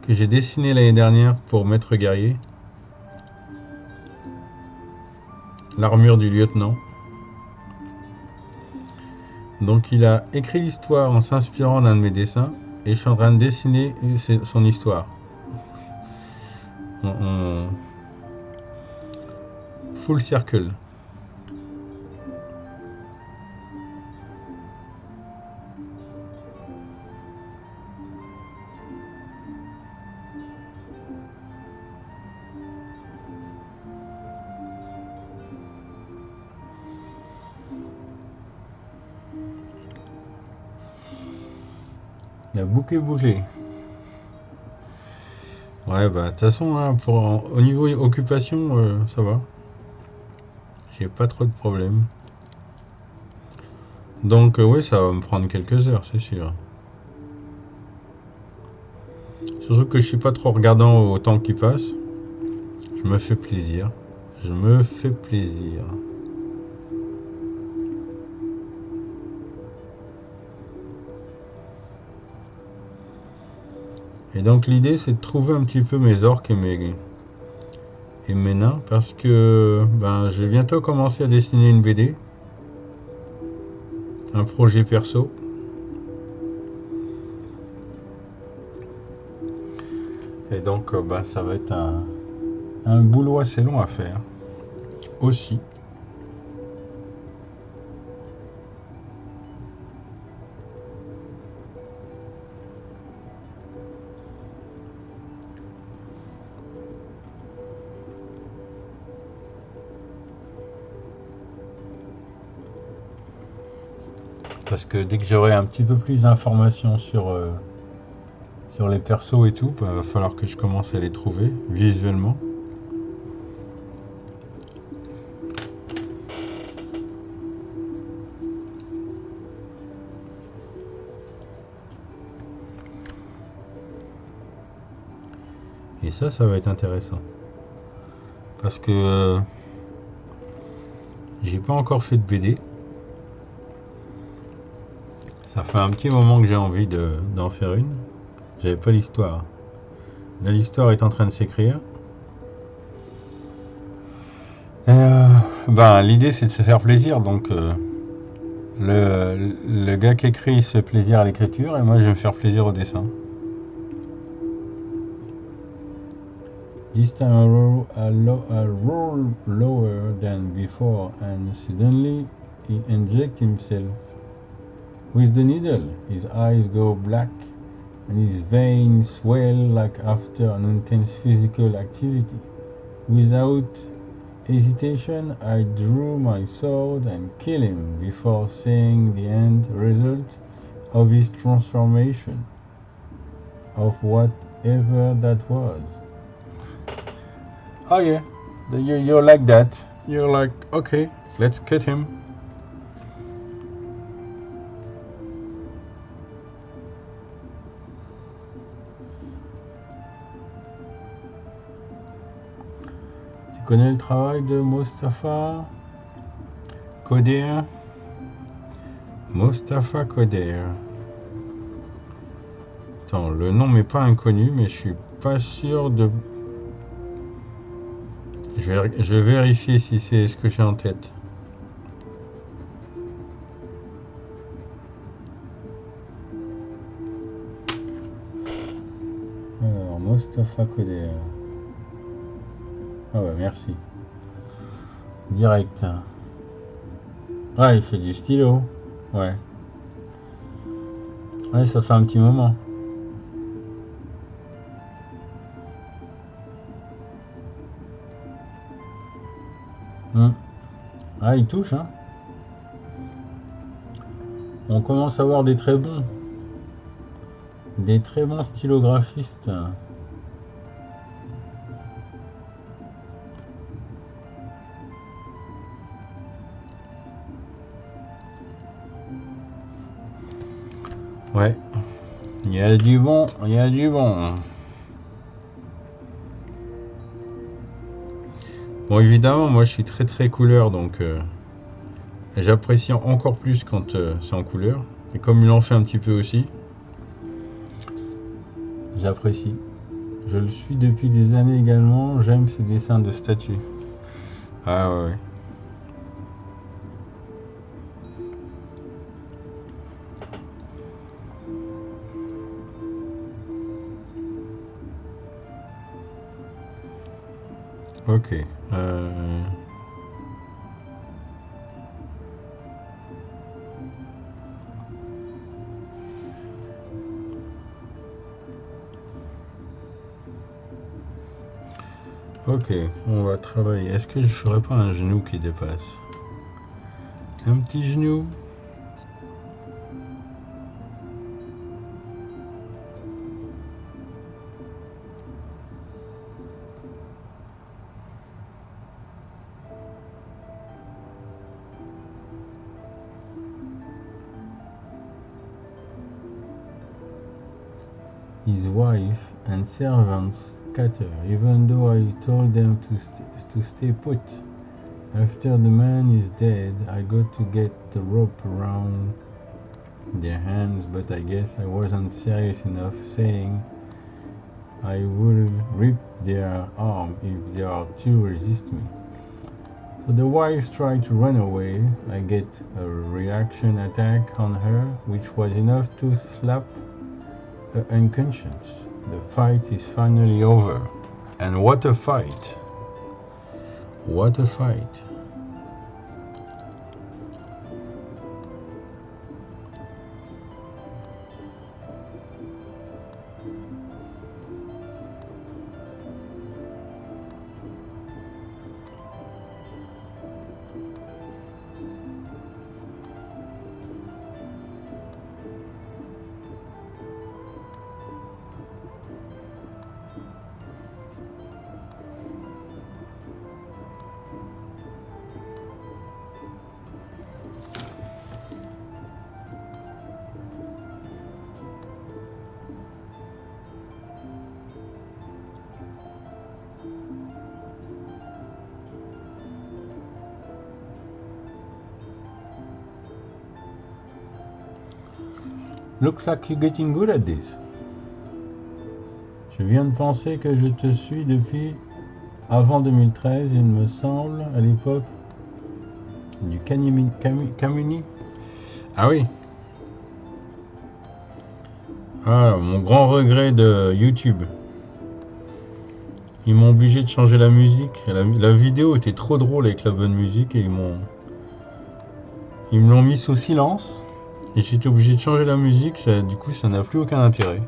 que j'ai dessinée l'année dernière pour Maître Guerrier. L'armure du lieutenant. Donc il a écrit l'histoire en s'inspirant d'un de mes dessins et je suis en train de dessiner son histoire. Full circle. Il a beaucoup bougé. Ouais, bah de toute façon, hein, au niveau occupation, ça va. J'ai pas trop de problèmes. Donc, oui, ça va me prendre quelques heures, c'est sûr. Surtout que je suis pas trop regardant au temps qui passe. Je me fais plaisir. Je me fais plaisir. Et donc l'idée c'est de trouver un petit peu mes orques et mes nains parce que je vais bientôt commencer à dessiner une BD. Un projet perso. Et donc ça va être un boulot assez long à faire aussi. Parce que dès que j'aurai un petit peu plus d'informations sur les persos et tout, il va falloir que je commence à les trouver visuellement. Et ça va être intéressant. Parce que j'ai pas encore fait de BD. Ça fait un petit moment que j'ai envie d'en faire une. J'avais pas l'histoire. Là, l'histoire est en train de s'écrire. L'idée, c'est de se faire plaisir. Donc, le gars qui écrit se fait plaisir à l'écriture et moi, je vais me faire plaisir au dessin. This time a roll lower than before and suddenly he injects himself with the needle. His eyes go black and his veins swell like after an intense physical activity. Without hesitation, I drew my sword and killed him before seeing the end result of his transformation, of whatever that was. Oh yeah, you're like that. You're like, okay, let's cut him. Tu connais le travail de Mostafa Koder? Mostafa Koder. Attends, le nom m'est pas inconnu, mais je suis pas sûr de... Je vais vérifier si c'est ce que j'ai en tête. Alors, Mostafa Koder. Ah ouais, merci. Direct. Ah, il fait du stylo. Ouais. Ouais, ça fait un petit moment. Ah, il touche, hein. On commence à avoir des très bons stylographistes. Ouais, il Il y a du bon, il y a du bon. Bon, évidemment, moi je suis très couleur, donc j'apprécie encore plus quand c'est en couleur. Et comme il en fait un petit peu aussi, j'apprécie. Je le suis depuis des années également, j'aime ces dessins de statues. Ah ouais. Ok. Ok, on va travailler. Est-ce que je ferais pas un genou qui dépasse? Un petit genou. His wife and servants scatter, even though I told them to stay put. After the man is dead, I got to get the rope around their hands, but I guess I wasn't serious enough, saying I will rip their arm if they are to resist me. So the wives try to run away. I get a reaction attack on her, which was enough to slap her unconscious. The fight is finally over. And what a fight! What a fight! Looks like you're getting good at this. Je viens de penser que je te suis depuis avant 2013, il me semble, à l'époque du Camuni. Ah oui. Ah, mon grand regret de YouTube. Ils m'ont obligé de changer la musique. La vidéo était trop drôle avec la bonne musique et ils me l'ont mis sous silence. Et j'étais obligé de changer la musique, du coup ça n'a plus aucun intérêt.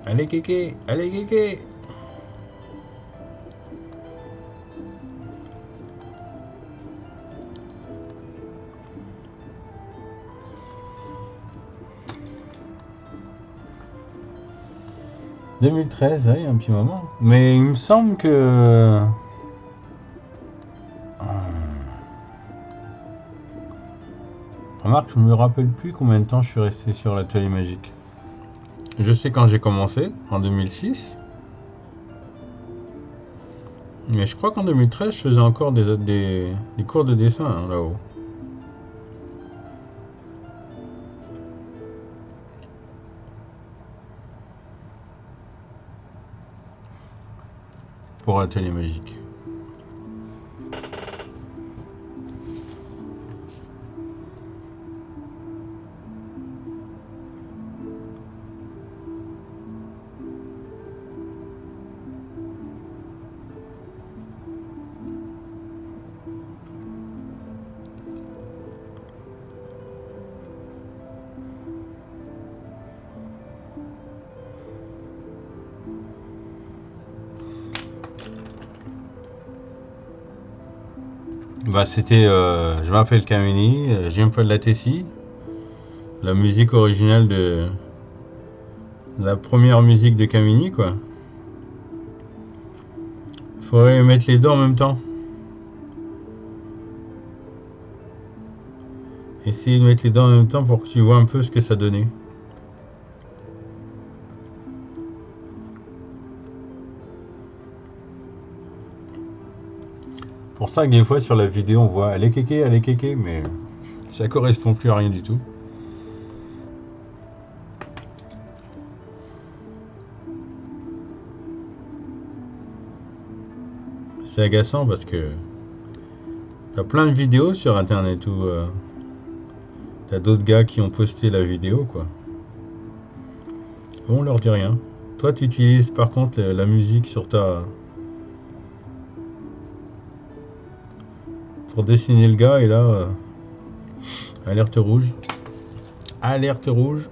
Allez kéké, allez kéké. « 2013, oui, un petit moment. Mais il me semble que... Remarque, je me rappelle plus combien de temps je suis resté sur l'atelier magique. Je sais quand j'ai commencé, en 2006. Mais je crois qu'en 2013, je faisais encore des cours de dessin hein, là-haut. Pour l'atelier magique. Bah c'était, je m'appelle Kamini, j'aime pas de la Tessie, la musique originale de la première musique de Kamini quoi. Faudrait mettre les deux en même temps. Essayer de mettre les deux en même temps pour que tu vois un peu ce que ça donnait. Pour ça que des fois sur la vidéo on voit elle est kéké, mais ça correspond plus à rien du tout. C'est agaçant parce que t'as plein de vidéos sur internet où t'as d'autres gars qui ont posté la vidéo quoi. On leur dit rien. Toi tu utilises par contre la musique sur ta... pour dessiner le gars et là alerte rouge. Alerte rouge.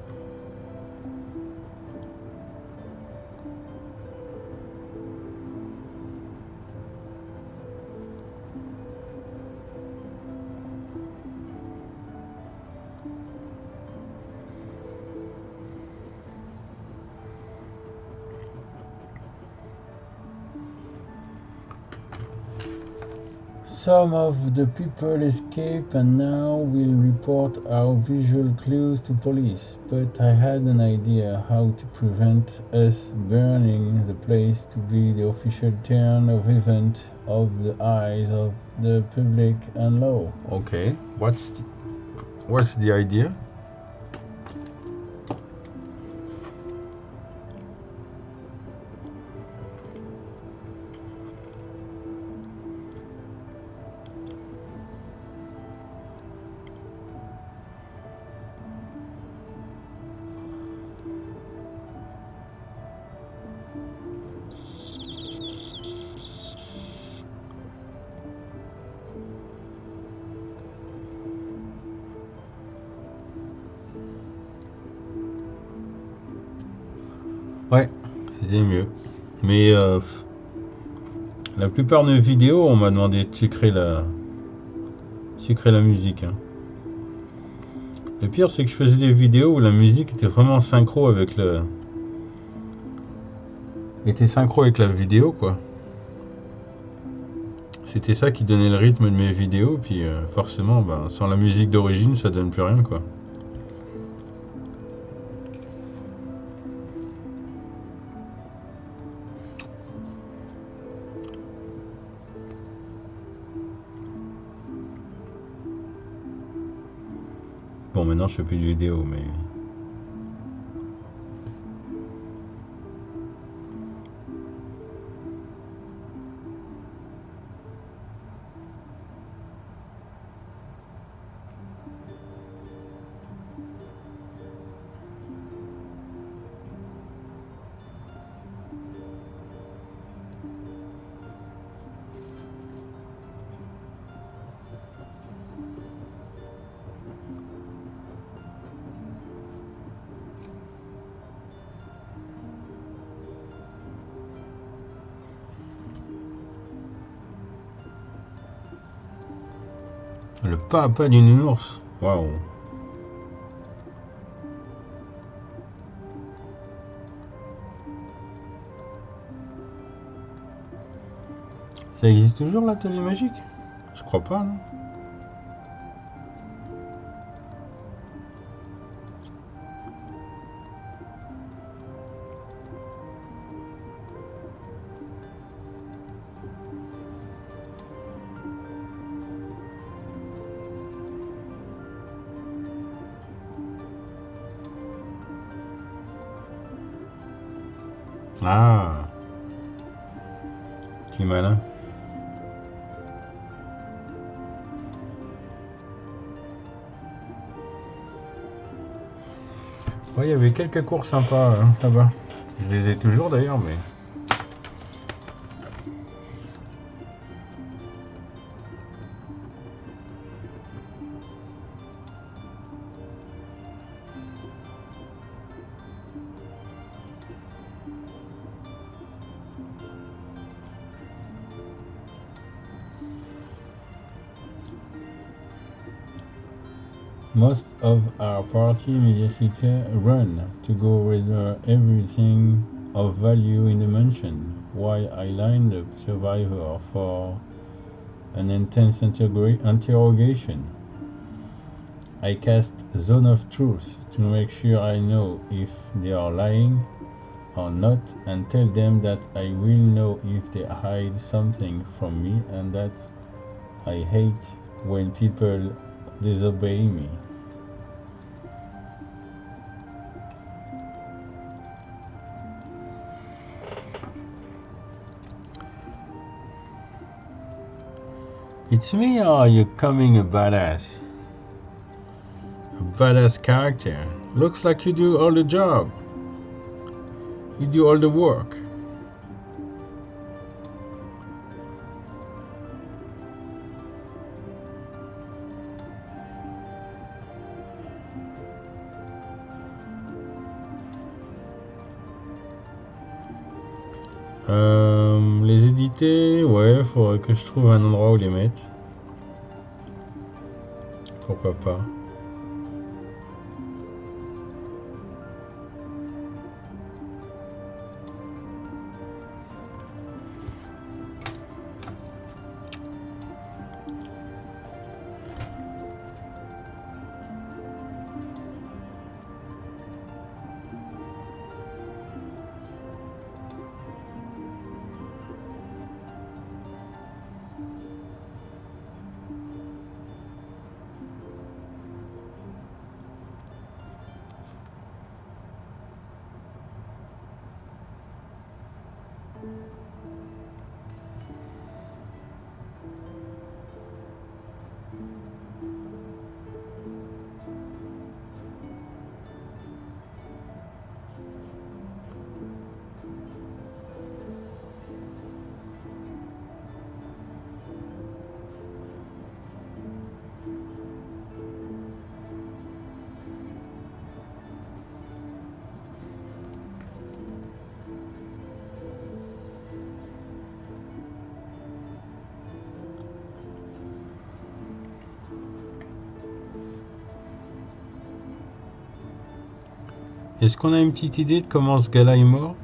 Some of the people escape and now will report our visual clues to police, but I had an idea how to prevent us burning the place to be the official turn of event of the eyes of the public and law. Okay, what's the idea? Ouais, c'était mieux. Mais la plupart de mes vidéos, on m'a demandé de sucrer la musique. Hein. Le pire, c'est que je faisais des vidéos où la musique était vraiment synchro avec la vidéo, quoi. C'était ça qui donnait le rythme de mes vidéos, puis forcément, ben, sans la musique d'origine, ça donne plus rien, quoi. Bon, maintenant je fais plus de vidéos, mais... Le papa du nounours. Waouh. Ça existe toujours l'atelier magique? Je crois pas, non? Ah, qui malin. Ouais, il y avait quelques cours sympas là-bas. Je les ai toujours d'ailleurs, mais... Most of our party immediately run to go reserve everything of value in the mansion, while I lined up Survivor for an intense interrogation. I cast Zone of Truth to make sure I know if they are lying or not, and tell them that I will know if they hide something from me and that I hate when people disobey me. It's me, or are you coming a badass? A badass character. Looks like you do all the job. You do all the work. Les éditer, ouais, faudrait que je trouve un endroit où les mettre. Pourquoi pas. Est-ce qu'on a une petite idée de comment ce gars-là est mort?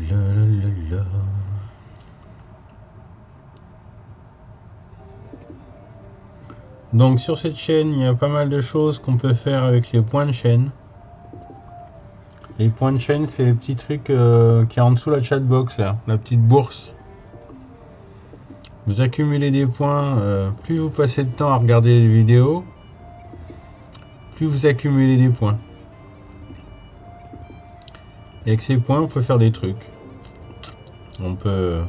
la. Donc sur cette chaîne, il y a pas mal de choses qu'on peut faire avec les points de chaîne. Les points de chaîne, c'est les petits trucs qui est en dessous la chatbox, là, la petite bourse. Vous accumulez des points, plus vous passez de temps à regarder les vidéos, plus vous accumulez des points. Et avec ces points, on peut faire des trucs. On peut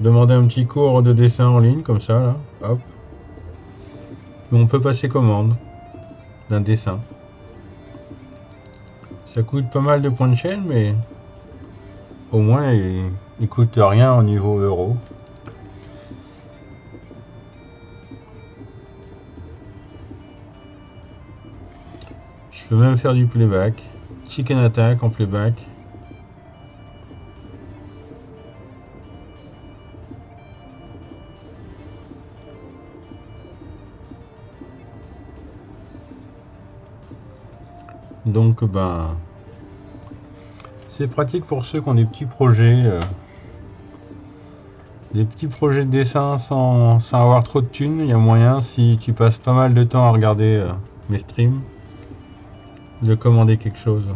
demander un petit cours de dessin en ligne, comme ça, là, hop. On peut passer commande d'un dessin. Ça coûte pas mal de points de chaîne, mais au moins il coûte rien au niveau euro. Je peux même faire du playback, chicken attack en playback. Donc ben c'est pratique pour ceux qui ont des petits projets de dessin sans avoir trop de thunes. Il y a moyen, si tu passes pas mal de temps à regarder mes streams, de commander quelque chose.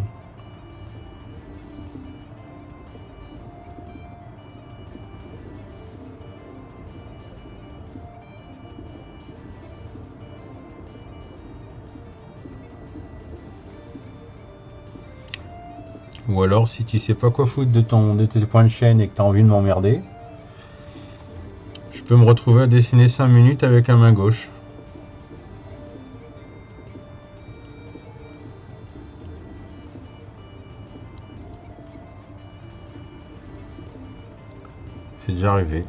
Ou alors si tu sais pas quoi foutre de tes points de chaîne et que tu as envie de m'emmerder, je peux me retrouver à dessiner 5 minutes avec la main gauche. C'est déjà arrivé.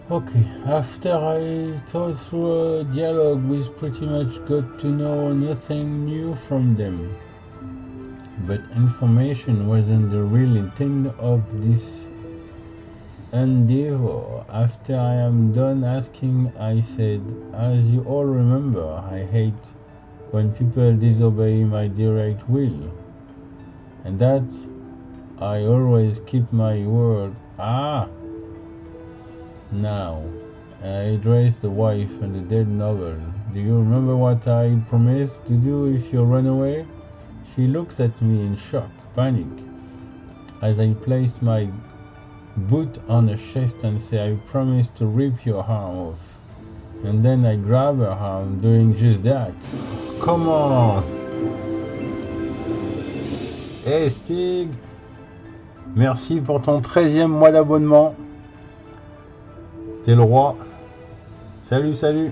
Okay, after I thought through a dialogue, we pretty much got to know nothing new from them. But information wasn't the real intent of this endeavor. After I am done asking, I said, as you all remember, I hate when people disobey my direct will. And that I always keep my word. Now, I addressed the wife and the dead novel. Do you remember what I promised to do if you run away? She looks at me in shock, panic, as I placed my boot on her chest and say, I promise to rip your arm off. And then I grab her arm, doing just that. Come on! Hey Stig! Merci pour ton 13e mois d'abonnement. T'es le roi. Salut, salut.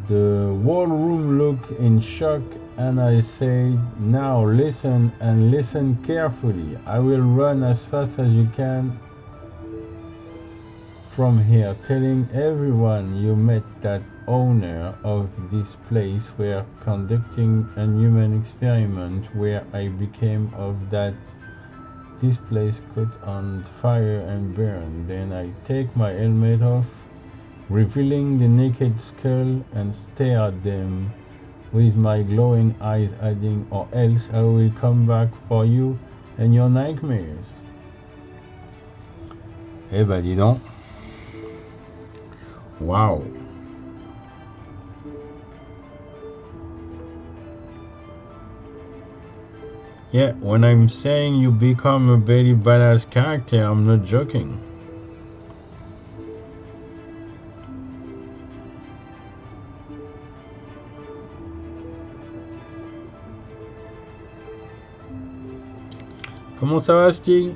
The whole room looked in shock and I said, now listen and listen carefully. I will run as fast as you can from here, telling everyone you met that owner of this place were conducting a human experiment where I became of that this place caught on fire and burned. Then I take my helmet off, revealing the naked skull, and stare at them with my glowing eyes, adding, or else I will come back for you and your nightmares. Eh ben dis donc. Waouh. Yeah, when I'm saying you become a very badass character, I'm not joking. Comment ça va, Stig?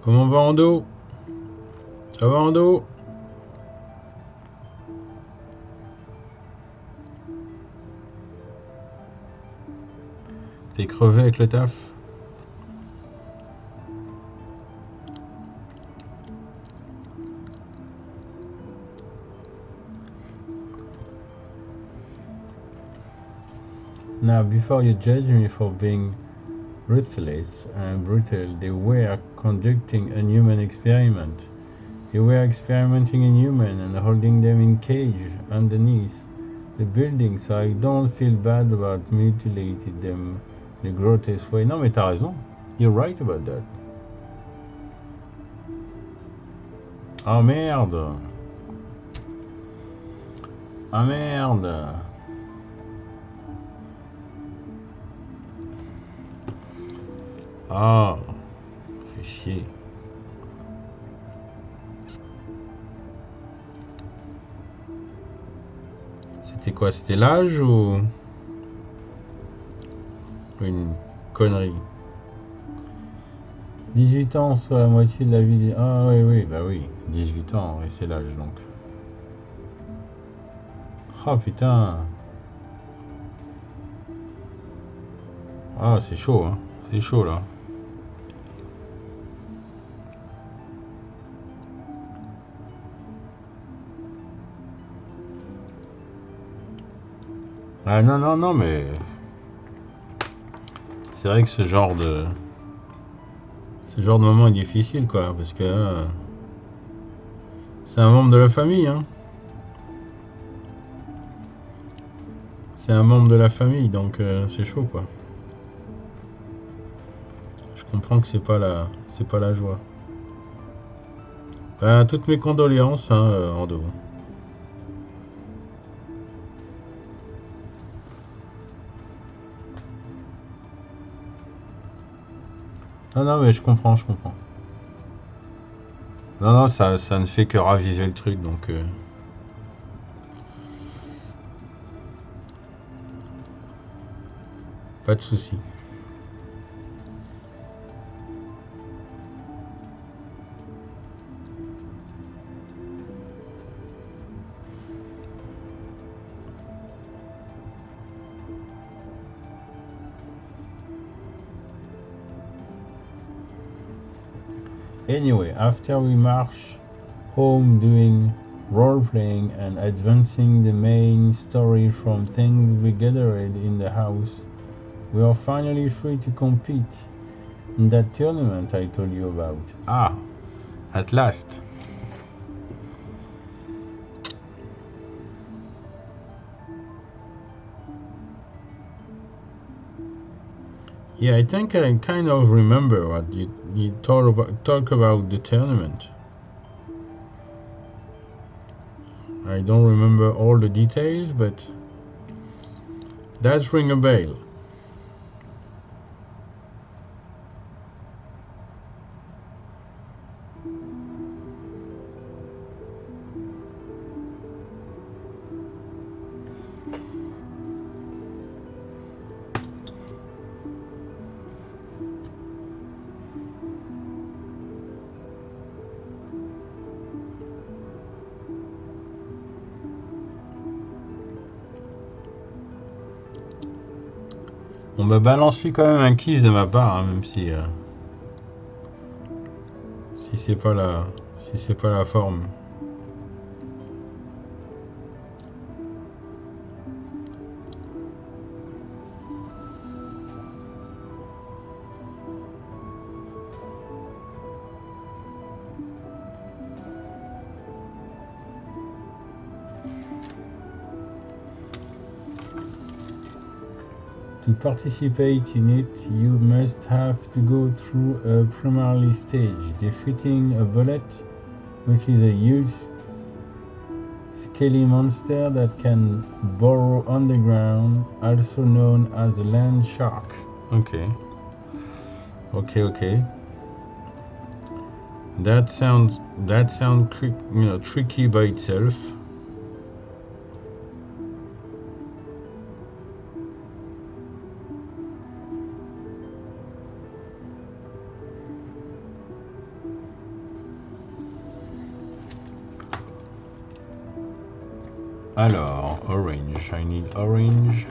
Comment va Ando? Ça va Ando? T'es crevé avec le taf? Now, before you judge me for being ruthless and brutal, they were conducting a human experiment. They were experimenting in humans and holding them in cage underneath the building, so I don't feel bad about mutilating them in a grotesque way. Non mais t'as raison. You're right about that. Ah merde. Ah merde. Ah, fait chier. C'était quoi? C'était l'âge ou une connerie? 18 ans, soit la moitié de la vie. Ah oui, oui, bah oui. 18 ans, et c'est l'âge donc. Ah putain. Ah, c'est chaud, hein. C'est chaud là. Ah non, non, non, mais c'est vrai que ce genre de moment est difficile, quoi, parce que c'est un membre de la famille, hein. C'est un membre de la famille, donc c'est chaud, quoi. Je comprends que c'est pas la joie. Ben, toutes mes condoléances, hein, Ando. Non, non, mais je comprends, je comprends. Non, non, ça ne fait que raviver le truc, donc... pas de souci. Anyway, after we march home doing role-playing and advancing the main story from things we gathered in the house, we are finally free to compete in that tournament I told you about. Ah, at last. Yeah, I think I kind of remember what you talk about the tournament. I don't remember all the details, but that's ring a bell. On me balance-lui quand même un kiss de ma part, hein, même si c'est pas la forme. To participate in it, you must have to go through a primary stage, defeating a bullet, which is a huge scaly monster that can burrow underground, also known as the land shark. Okay. That sounds tricky by itself. Alors, orange. I need orange.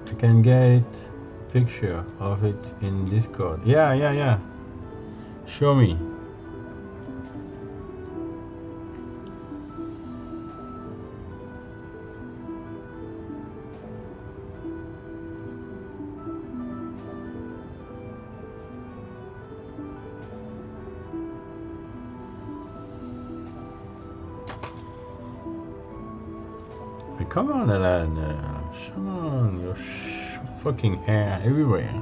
I can get picture of it in Discord. Yeah. Show me. Come on, Alan. Come on, your fucking hair everywhere.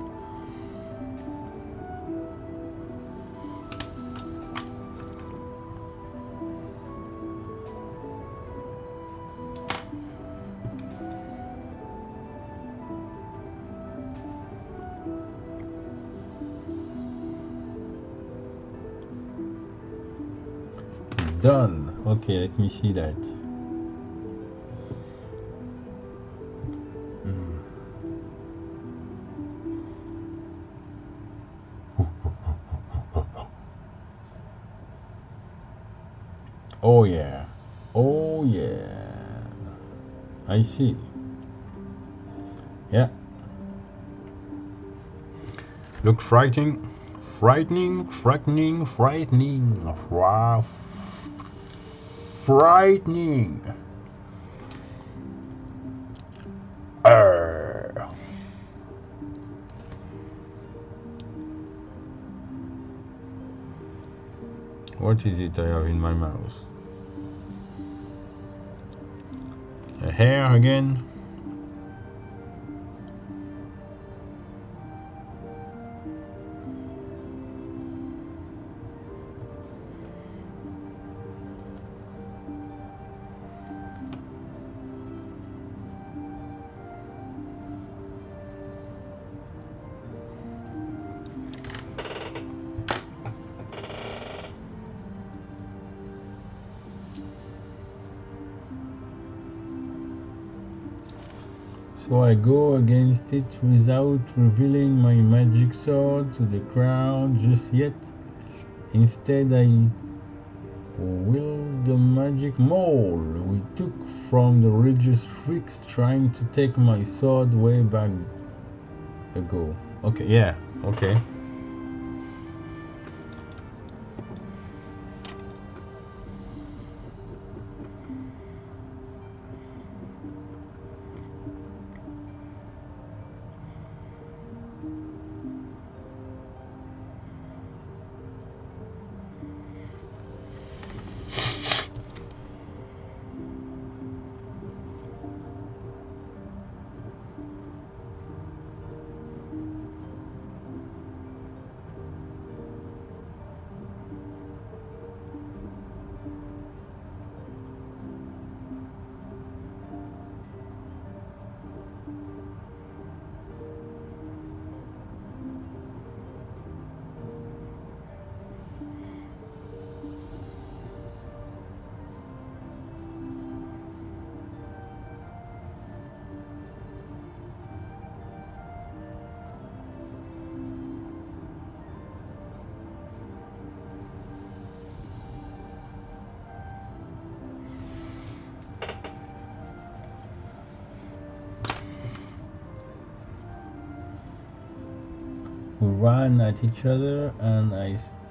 Done. Okay, let me see that. Oh yeah, I see. Yeah, look frightening. Wow, frightening. What is it I have in my mouth? A hair again? So I go against it without revealing my magic sword to the crowd just yet. Instead, I wield the magic maul we took from the religious freaks trying to take my sword way back ago. Okay, yeah, okay. We ran at each other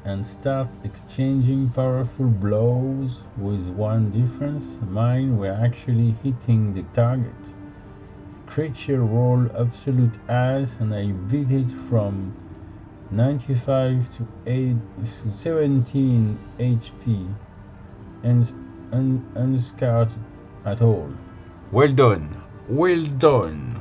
and start exchanging powerful blows, with one difference: mine were actually hitting the target. Creature rolled absolute ass and I beat it from 95 to 17 HP and unscarred at all. Well done, well done.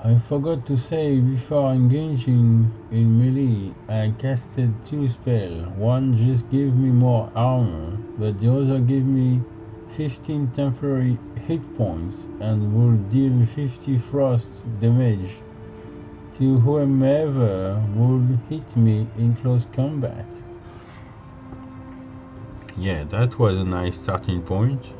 I forgot to say before engaging in melee, I casted 2 spells. One just gave me more armor, but the other gave me 15 temporary hit points and will deal 50 frost damage to whomever would hit me in close combat. Yeah, that was a nice starting point.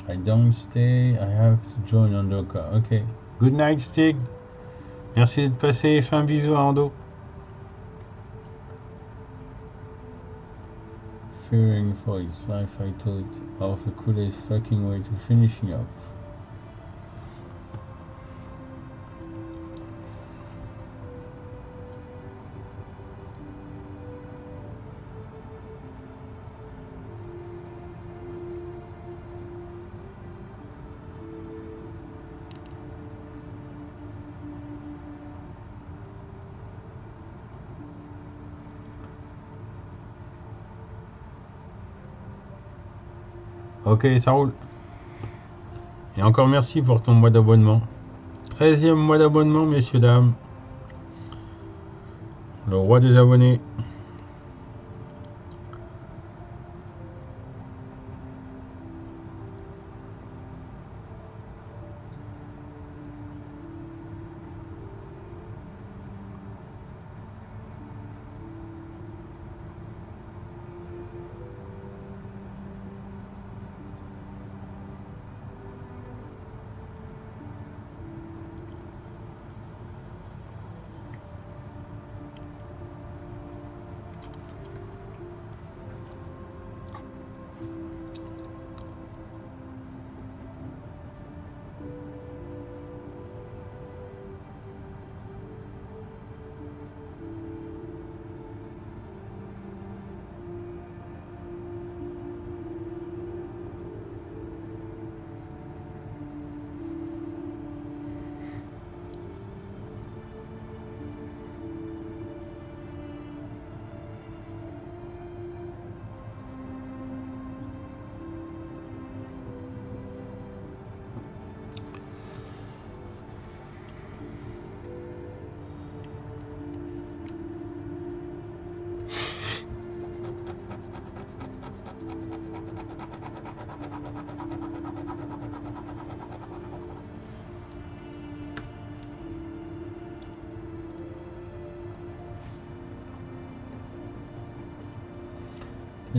I don't stay, I have to join Andoka. Ok. Good night, Stig. Merci d'être passé. Fais un bisou à Ando. Fearing for its life, I thought of the coolest fucking way to finishing up. Ok, ça roule. Et encore merci pour ton mois d'abonnement. 13e mois d'abonnement, messieurs, dames. Le roi des abonnés.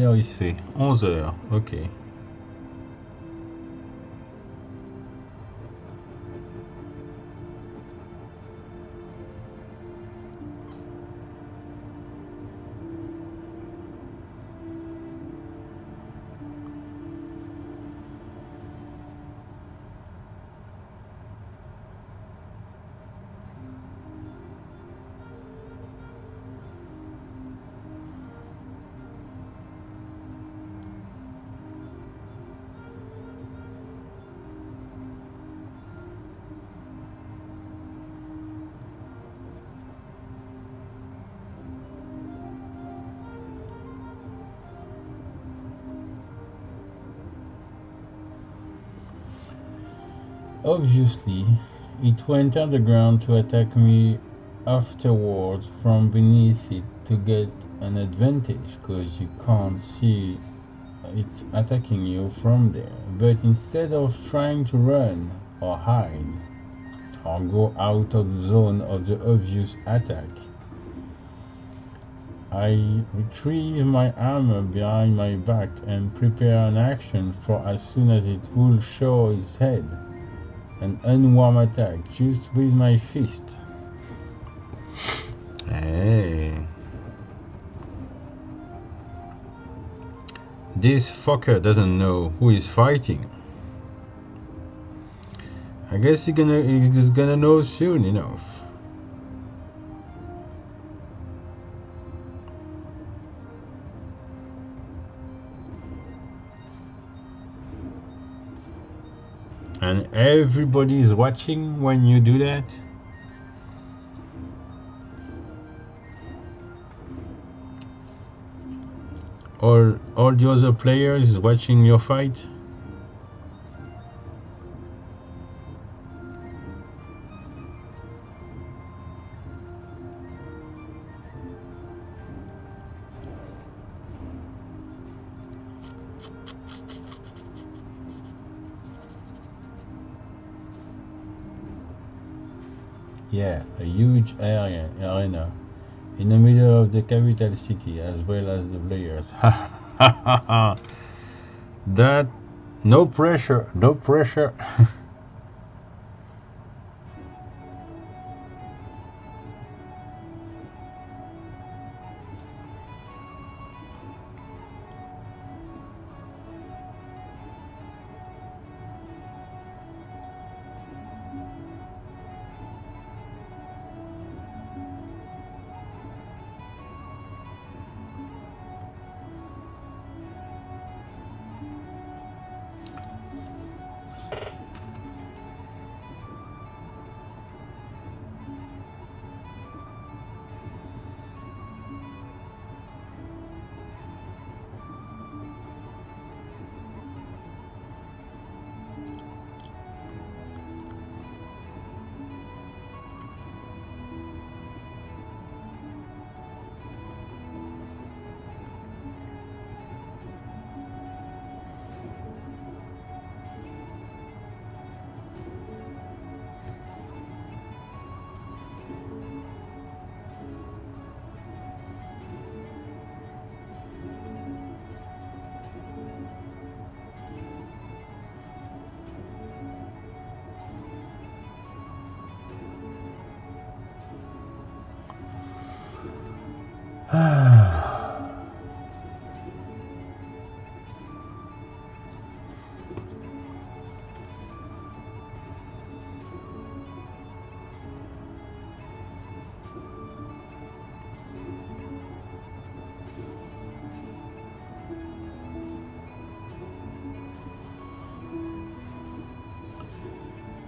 Quelle heure il se fait? 11h, ok. Obviously, it went underground to attack me afterwards from beneath it to get an advantage, cause you can't see it attacking you from there. But instead of trying to run or hide or go out of the zone of the obvious attack, I retrieve my armor behind my back and prepare an action for as soon as it will show its head. An unwarm attack just with my fist. Hey. This fucker doesn't know who is fighting. I guess he's gonna know soon enough. And everybody is watching when you do that. All the other players is watching your fight. Yeah, a huge arena in the middle of the capital city, as well as the players. That, no pressure, no pressure.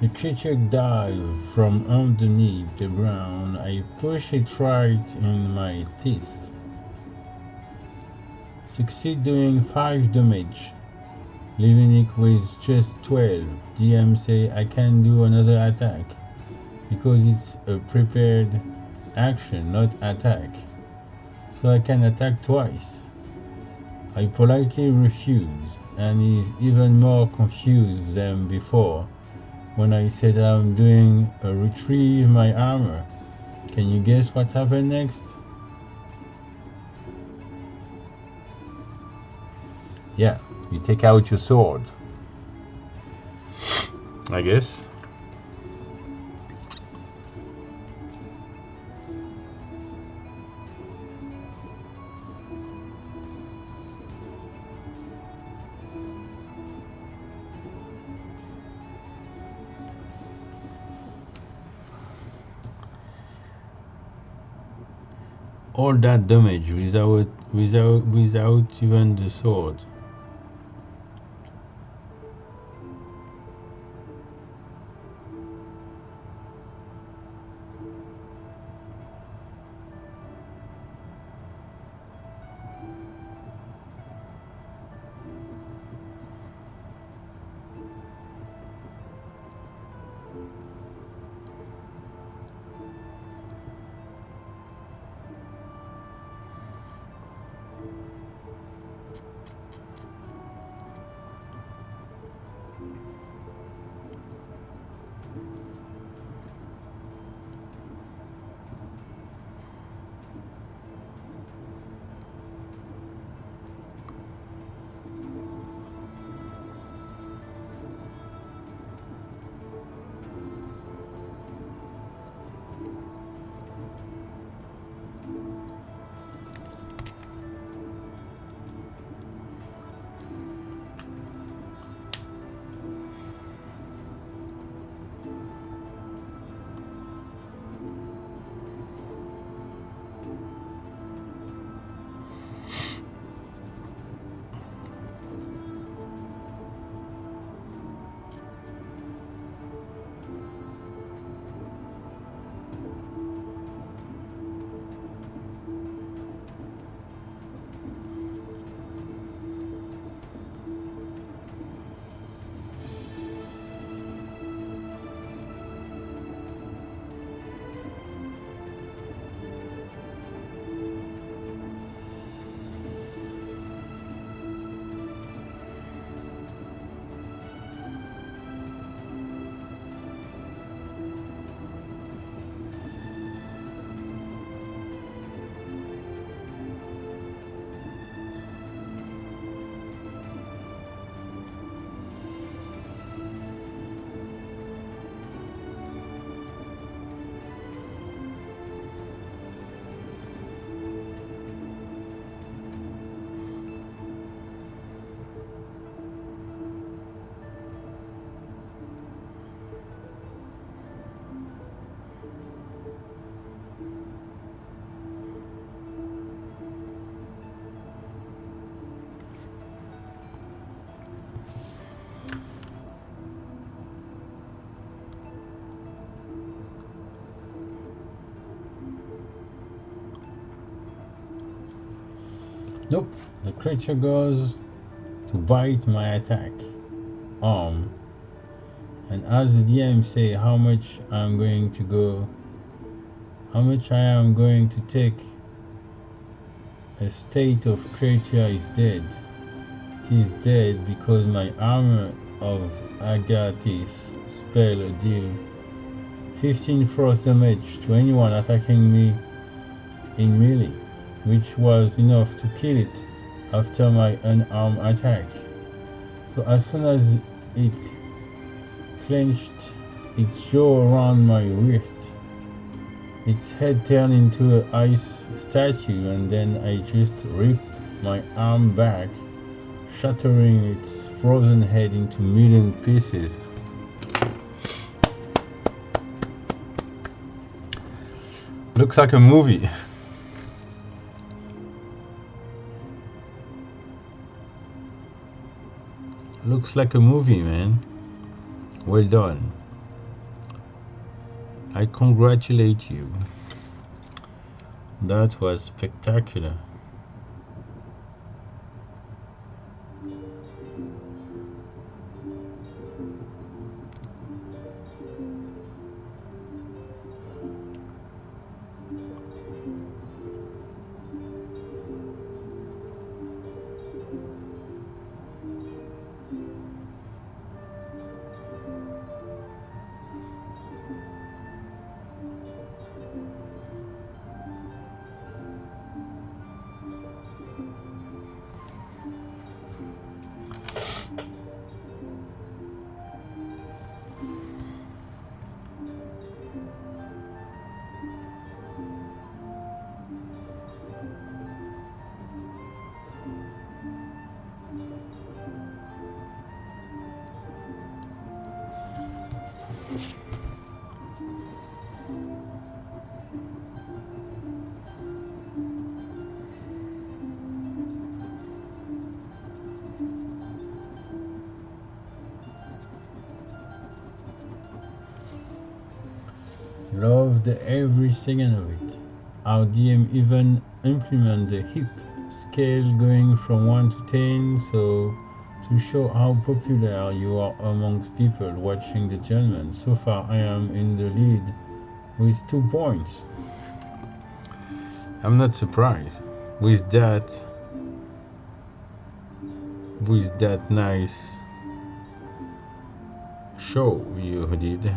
The creature dived from underneath the ground. I push it right in my teeth. Succeed doing 5 damage, leaving it with just 12. DM say I can do another attack because it's a prepared action, not attack. So I can attack twice. I politely refuse, and he's even more confused than before when I said I'm doing a retrieve my armor. Can you guess what happened next? Yeah, you take out your sword, I guess. All that damage without even the sword. Nope, the creature goes to bite my attack arm, and as the DM say how much I am going to take, a state of creature is dead. It is dead because my armor of Agathis spell deal 15 frost damage to anyone attacking me in melee, which was enough to kill it after my unarmed attack. So as soon as it clenched its jaw around my wrist, its head turned into an ice statue, and then I just ripped my arm back, shattering its frozen head into million pieces. Looks like a movie. Looks like a movie, man. Well done. I congratulate you. That was spectacular. Loved every second of it. Our DM even implement the hip scale going from 1 to 10, so to show how popular you are amongst people watching the tournament. So far I am in the lead with 2 points. I'm not surprised with that nice show you did.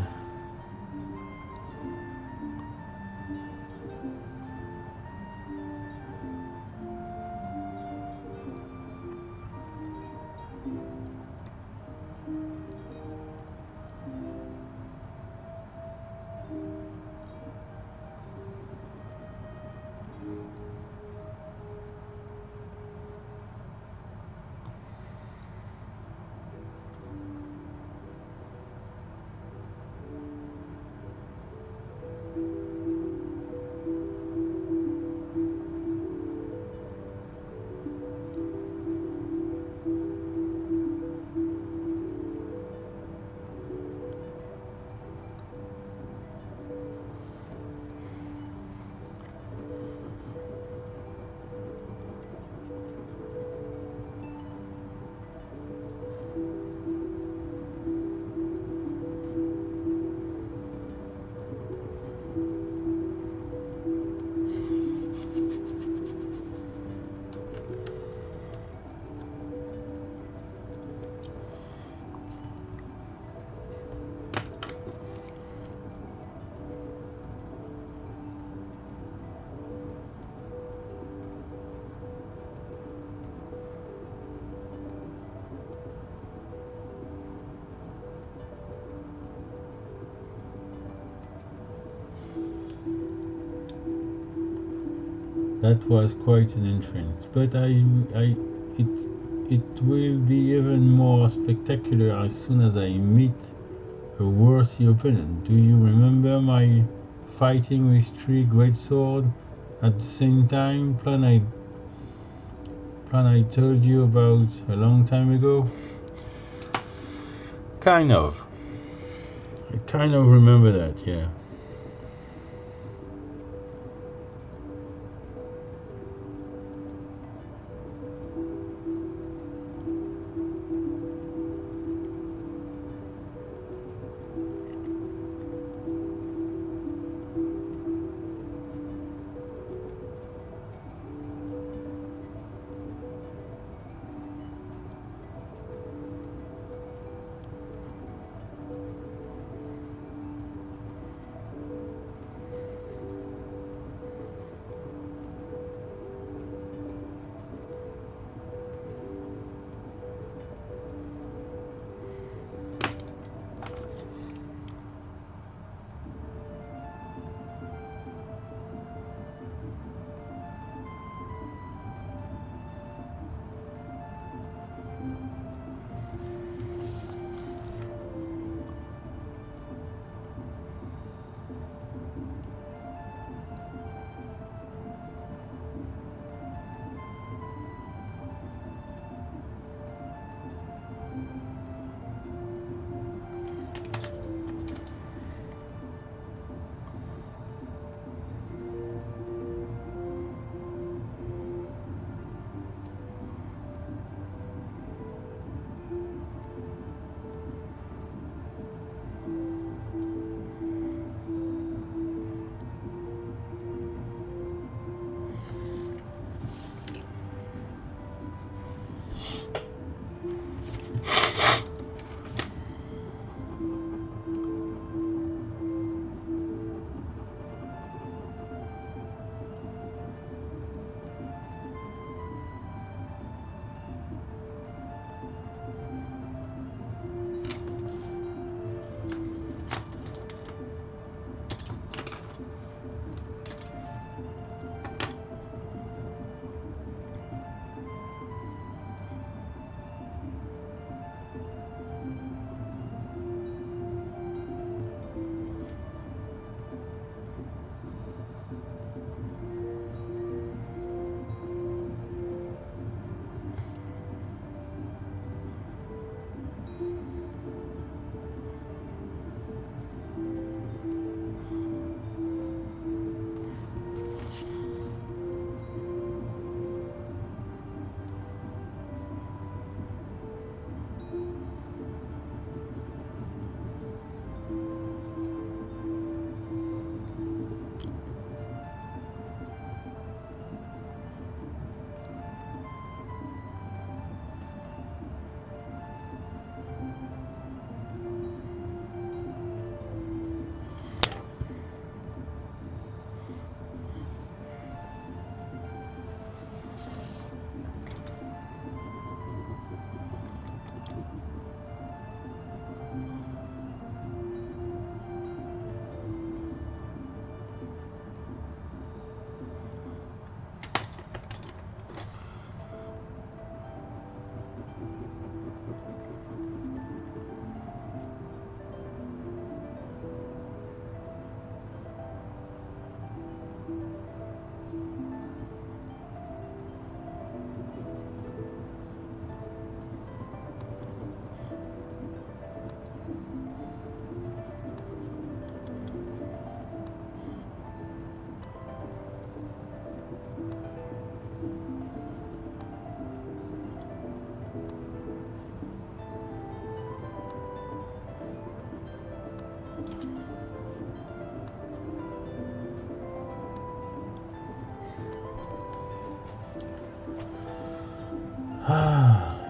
That was quite an entrance, but it will be even more spectacular as soon as I meet a worthy opponent. Do you remember my fighting with 3 great swords at the same time? Plan I told you about a long time ago? Kind of. I kind of remember that, yeah.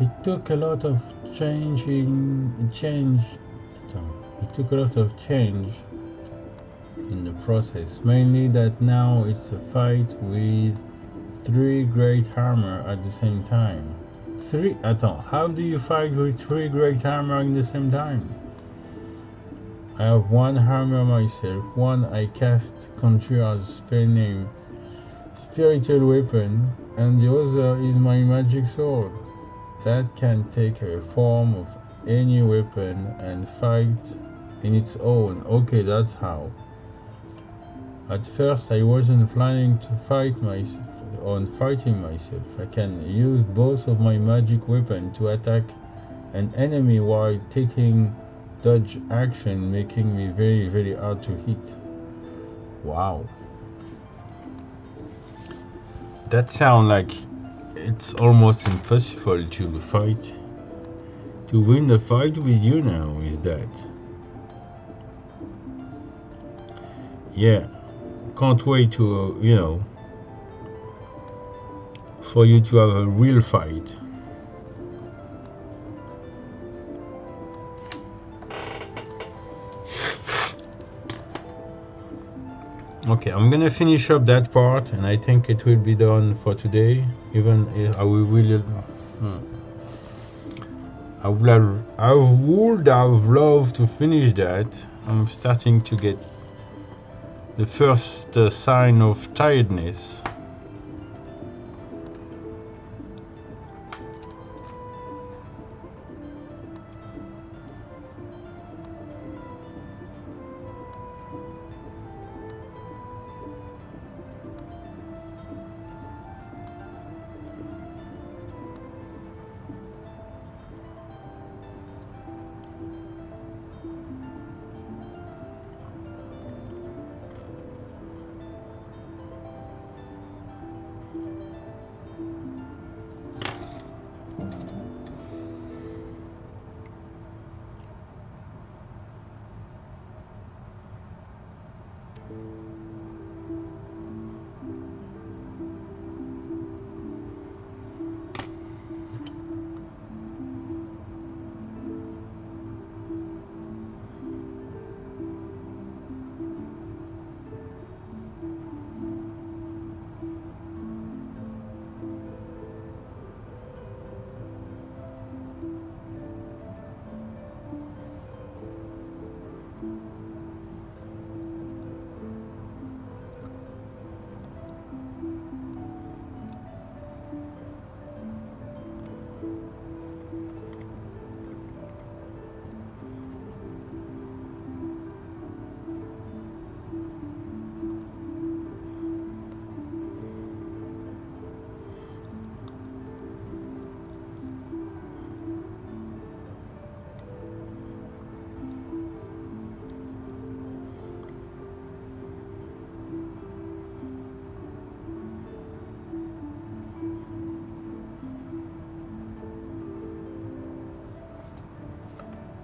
It took a lot of change. It took a lot of change in the process. Mainly that now it's a fight with 3 great armor at the same time. How do you fight with 3 great armor at the same time? I have 1 armor myself, 1 I cast conjure as spell name spiritual weapon, and the other is my magic sword that can take a form of any weapon and fight in its own. Okay, that's how. At first I wasn't planning to fighting myself. I can use both of my magic weapon to attack an enemy while taking dodge action, making me very, very hard to hit. Wow. That sounds like it's almost impossible to win the fight with you now, is that? Yeah, can't wait to, for you to have a real fight. Okay, I'm gonna finish up that part, and I think it will be done for today. Even if I would have loved to finish that. I'm starting to get the first sign of tiredness.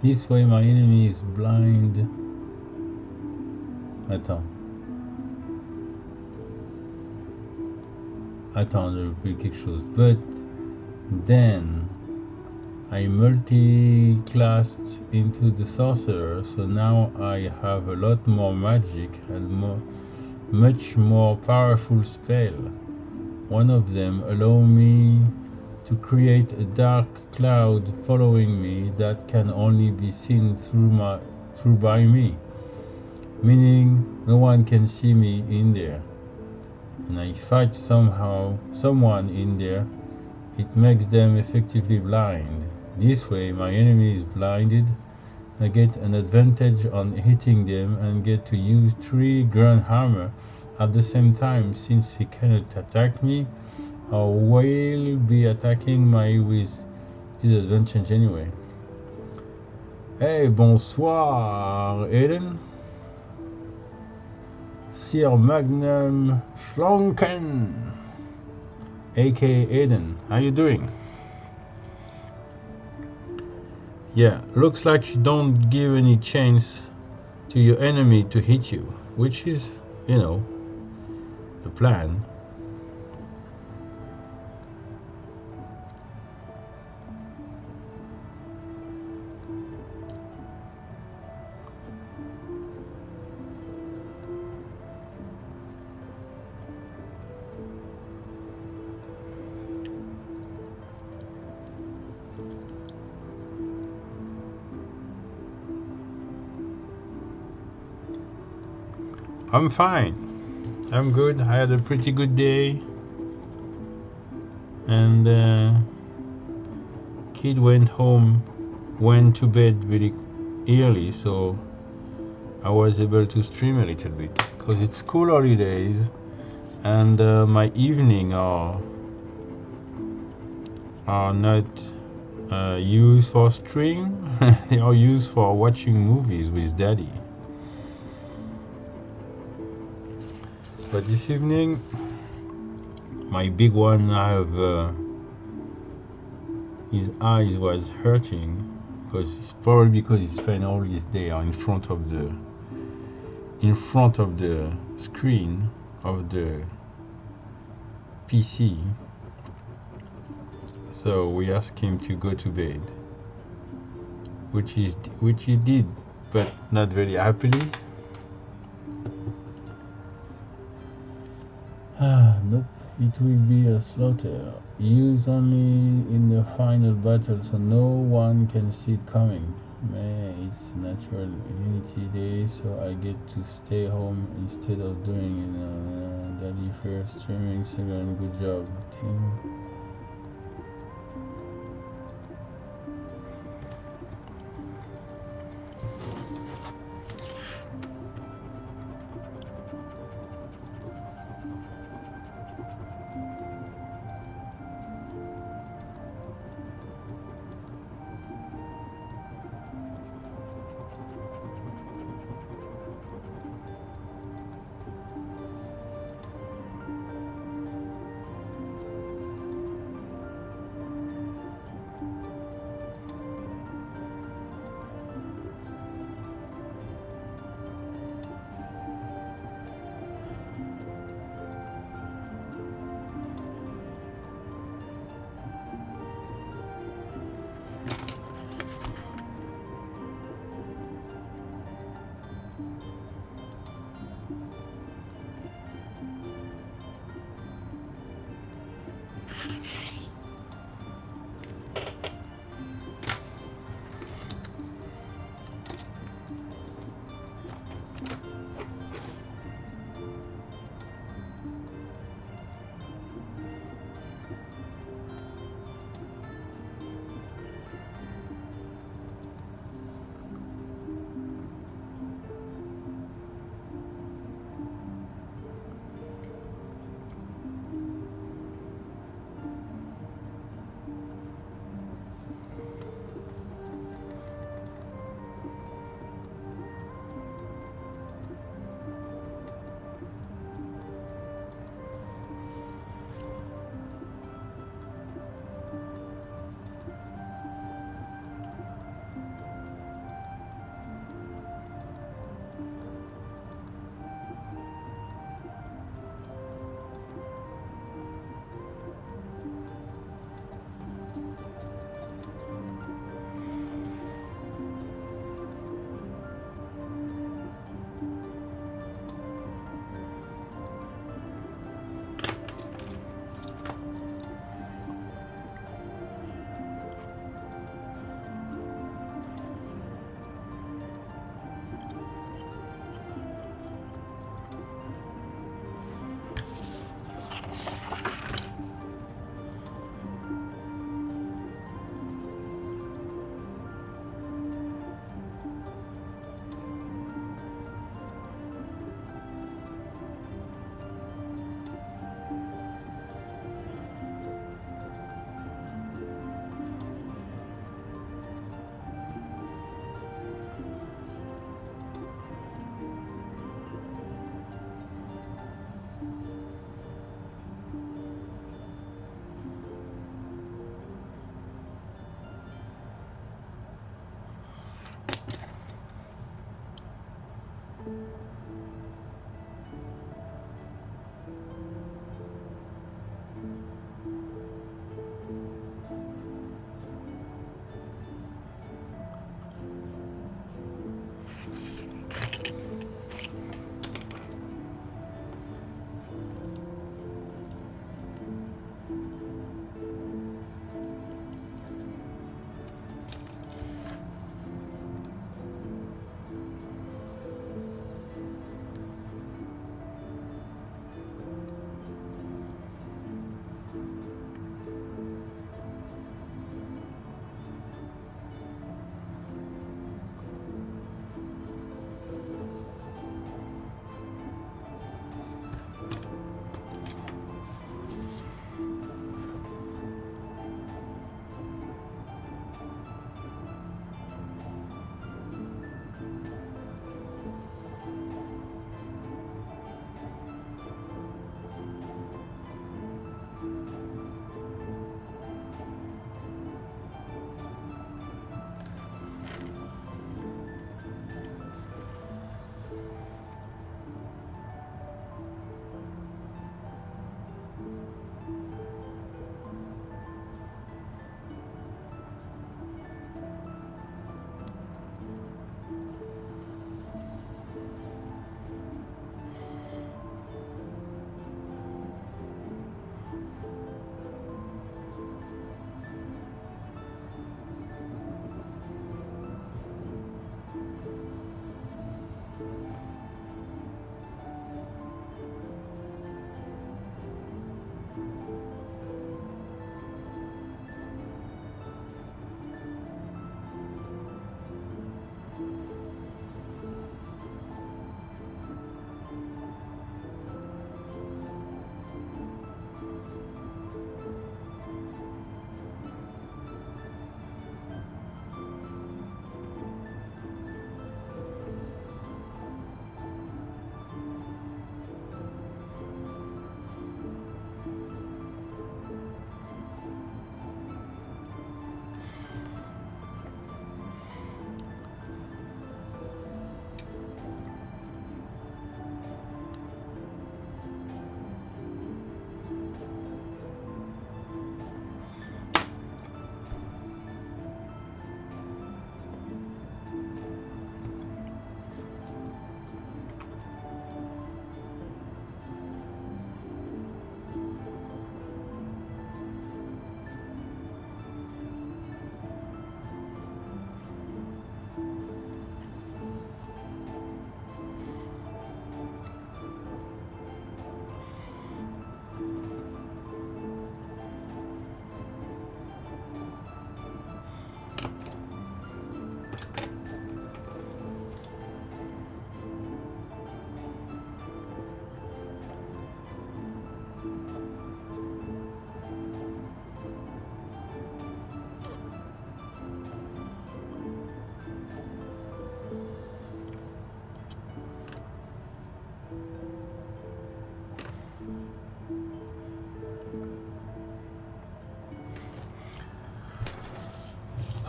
This way my enemy is blind. Attends, je fais quelque chose. But then I multi-classed into the sorcerer, so now I have a lot more magic and much more powerful spell. One of them allows me to create a dark cloud following me that can only be seen through by me, meaning no one can see me in there. And I fight someone in there, it makes them effectively blind. This way my enemy is blinded, I get an advantage on hitting them and get to use 3 grand armor at the same time. Since he cannot attack me, I will be attacking with disadvantage anyway. Hey, bonsoir Eden. Sir Magnum Schlonken, aka Eden. How you doing? Yeah, looks like you don't give any chance to your enemy to hit you, which is, the plan. I'm fine. I'm good. I had a pretty good day. And kid went to bed really early, so I was able to stream a little bit because it's school holidays, and my evening are not used for stream. They are used for watching movies with daddy. But this evening, my big one, his eyes was hurting because it's probably because he spent all his day in front of the screen of the PC. So we asked him to go to bed, which he did, but not very happily. Nope, it will be a slaughter. Used only in the final battle, so no one can see it coming. Man, it's natural Unity Day, so I get to stay home instead of doing it. Daddy first streaming, second, good job, team.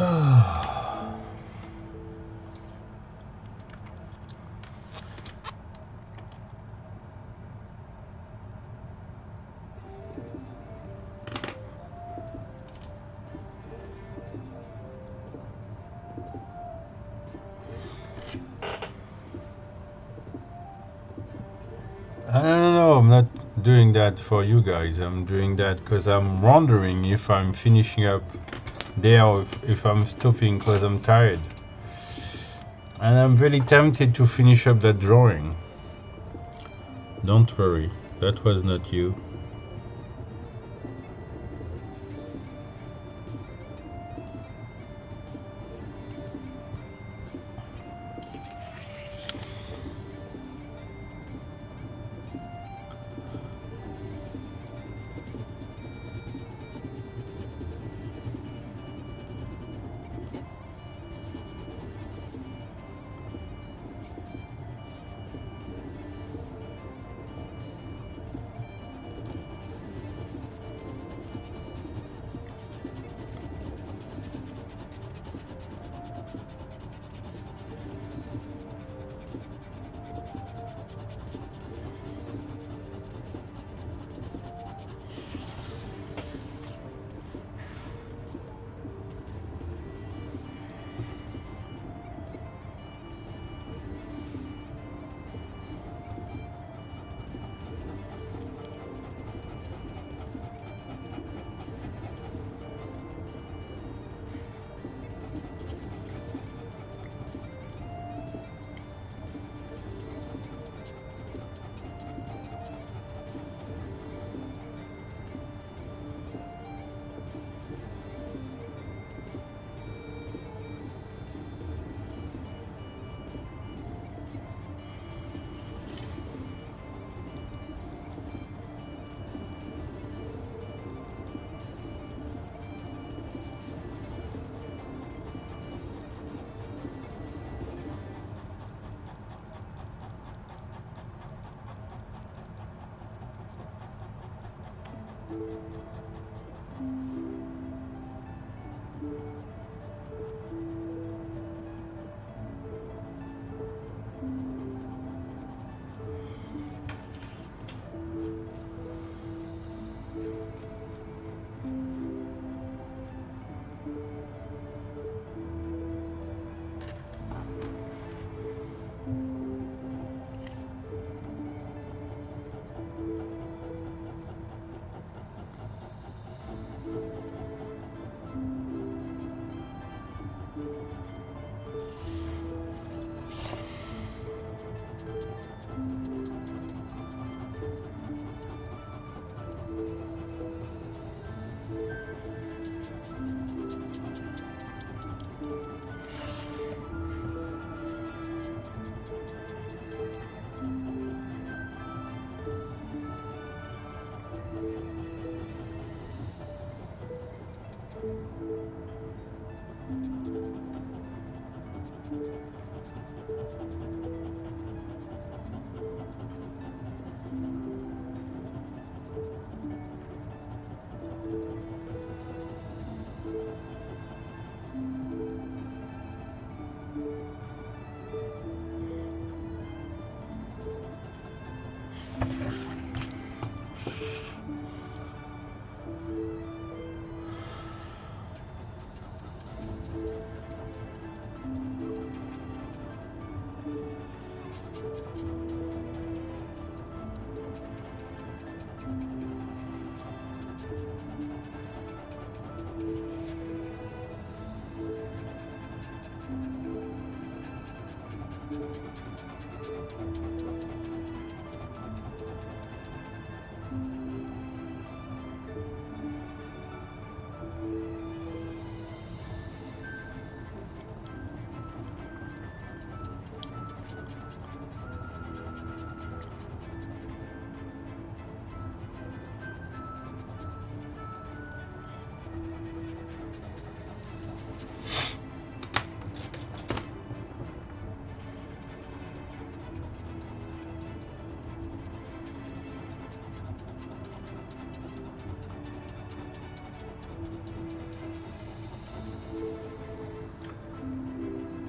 No, I'm not doing that for you guys. I'm doing that because I'm wondering if I'm finishing up there or if I'm stopping because I'm tired. And I'm very tempted to finish up that drawing. Don't worry, that was not you.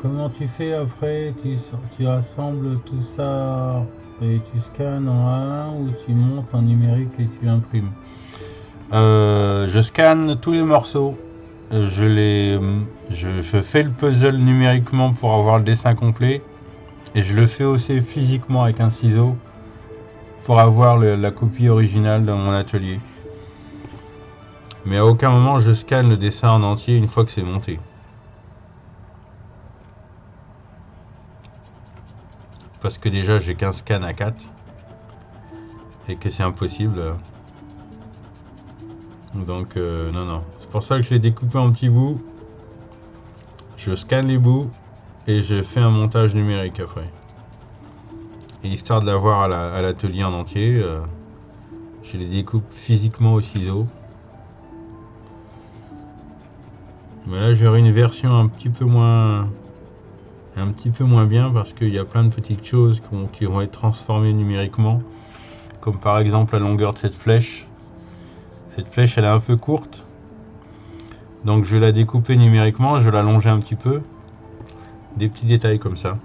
comment tu fais après? Tu assembles tout ça et tu scannes en A1 ou tu montes en numérique et tu imprimes? Je scanne tous les morceaux. Je fais le puzzle numériquement pour avoir le dessin complet. Et je le fais aussi physiquement avec un ciseau pour avoir la copie originale dans mon atelier. Mais à aucun moment je scanne le dessin en entier une fois que c'est monté. Parce que déjà j'ai qu'un scan à 4 et que c'est impossible. Donc non. C'est pour ça que je l'ai découpé en petits bouts. Je scanne les bouts et je fais un montage numérique après. Et histoire de l'avoir à l'atelier en entier, je les découpe physiquement au ciseau. Mais là j'aurai une version un petit peu moins bien parce qu'il y a plein de petites choses qui vont être transformées numériquement. Comme par exemple la longueur de cette flèche. Cette flèche elle est un peu courte. Donc je vais la découper numériquement, je vais l'allonger un petit peu. Des petits détails comme ça.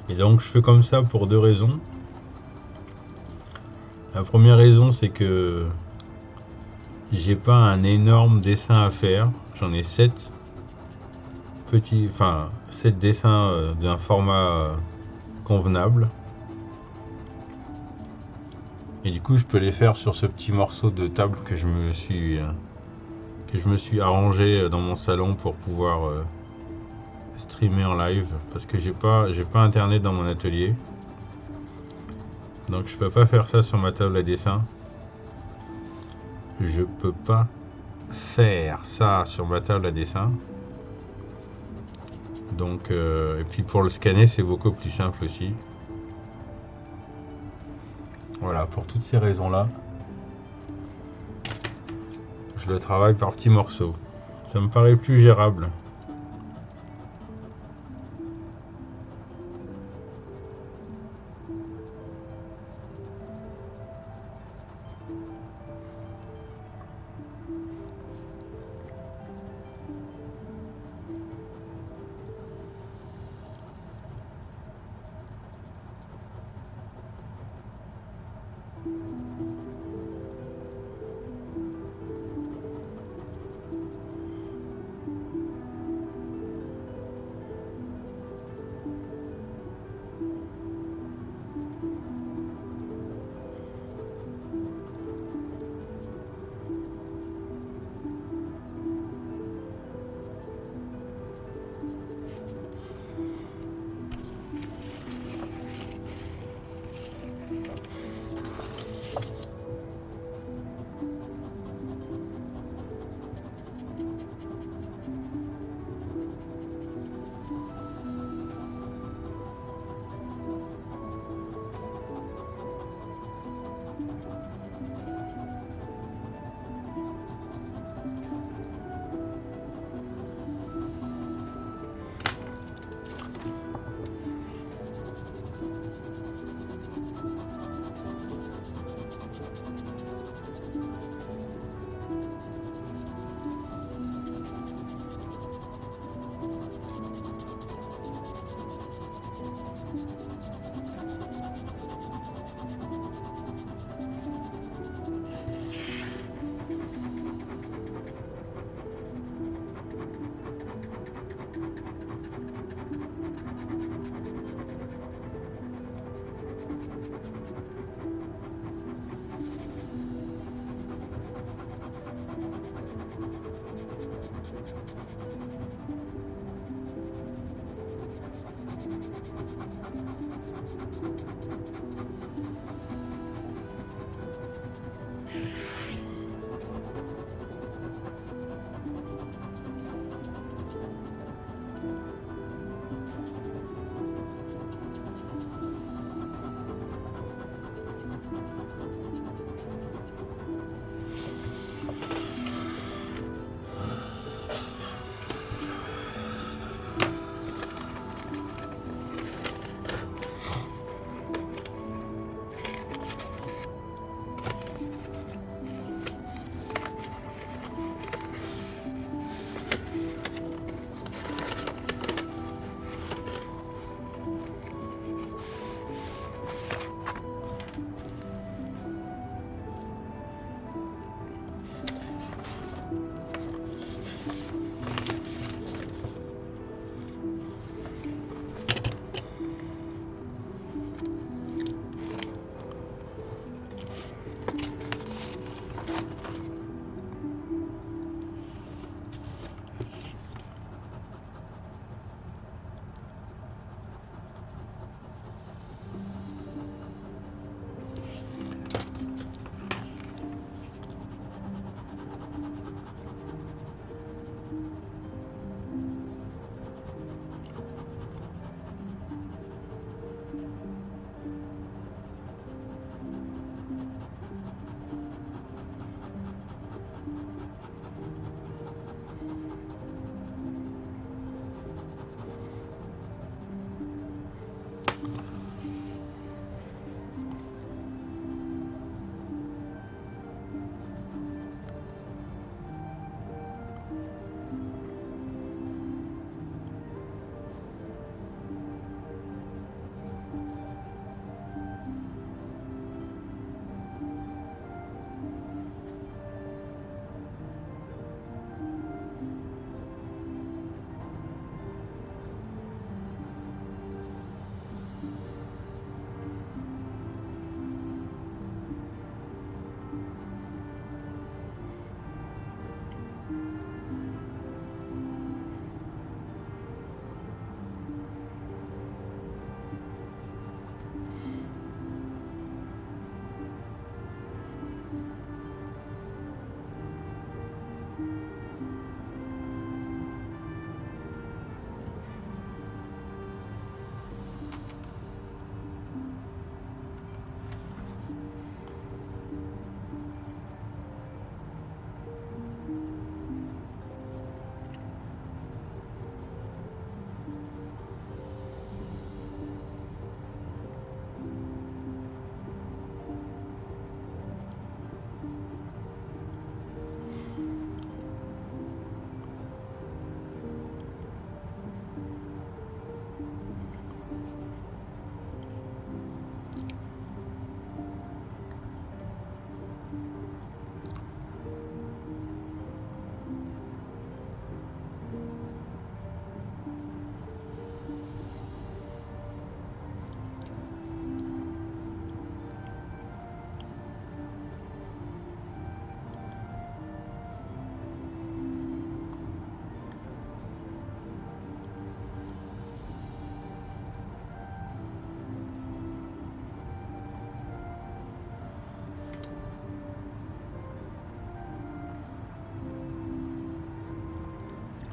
Et donc je fais comme ça pour deux raisons. La première raison c'est que j'ai pas un énorme dessin à faire. J'en ai 7 petits, enfin 7 dessins d'un format convenable. Et du coup je peux les faire sur ce petit morceau de table que je me suis arrangé dans mon salon pour pouvoir streamer en live parce que j'ai pas internet dans mon atelier, donc je peux pas faire ça sur ma table à dessin. Je peux pas faire ça sur ma table à dessin, donc et puis pour le scanner c'est beaucoup plus simple aussi. Voilà, pour toutes ces raisons là je le travaille par petits morceaux, ça me paraît plus gérable.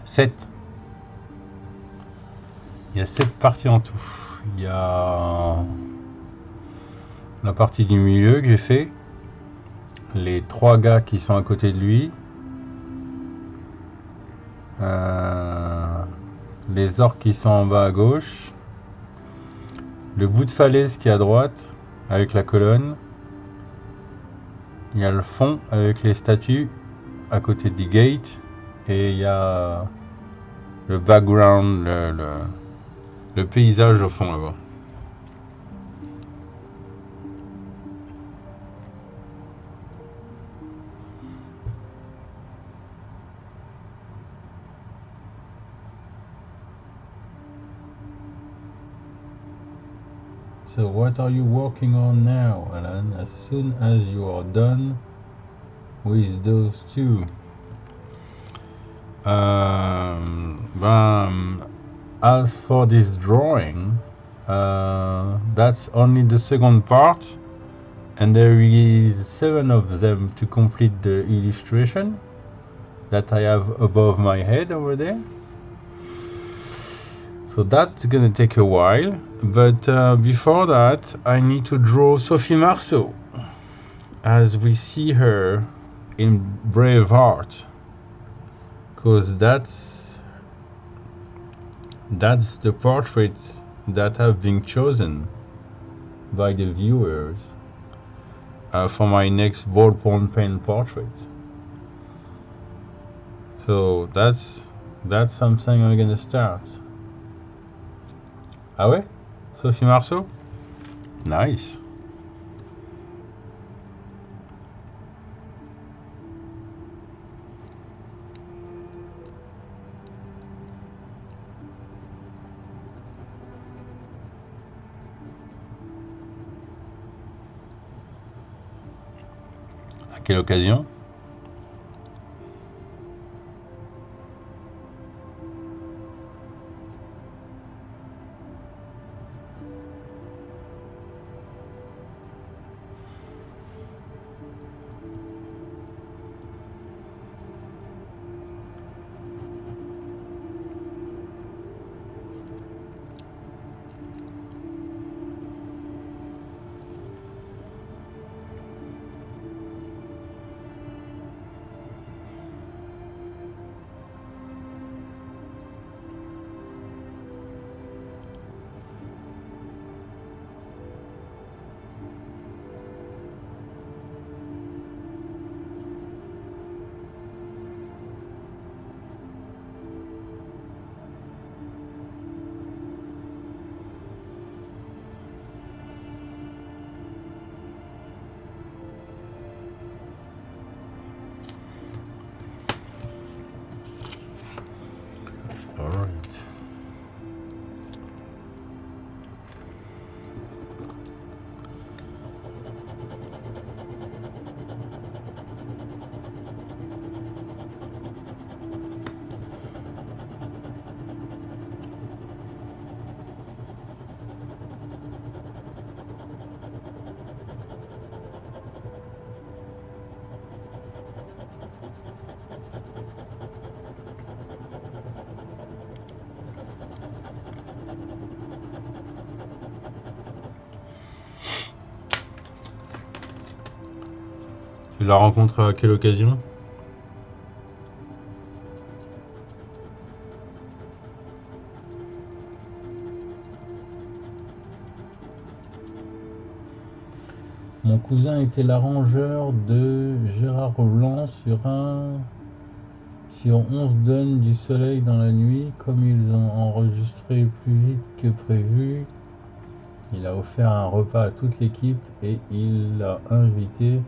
7. Il y a 7 parties en tout. Il y a la partie du milieu que j'ai fait, les 3 gars qui sont à côté de lui, les orques qui sont en bas à gauche, le bout de falaise qui est à droite avec la colonne, il y a le fond avec les statues à côté du gate, et il y a le background, le paysage au fond là-bas. So what are you working on now, Alan? As soon as you are done with those two. As for this drawing, that's only the second part, and there is 7 of them to complete the illustration that I have above my head over there. So that's gonna take a while, but before that I need to draw Sophie Marceau as we see her in Braveheart, because that's the portraits that have been chosen by the viewers for my next ballpoint pen portraits. So that's something I'm gonna start. Ah ouais? Sophie Marceau? Nice. À quelle occasion? Alright. Tu l'as rencontré à quelle occasion? Mon cousin était l'arrangeur de Gérard Roland sur 11 donnes du soleil dans la nuit. Comme ils ont enregistré plus vite que prévu, il a offert un repas à toute l'équipe et il l'a invité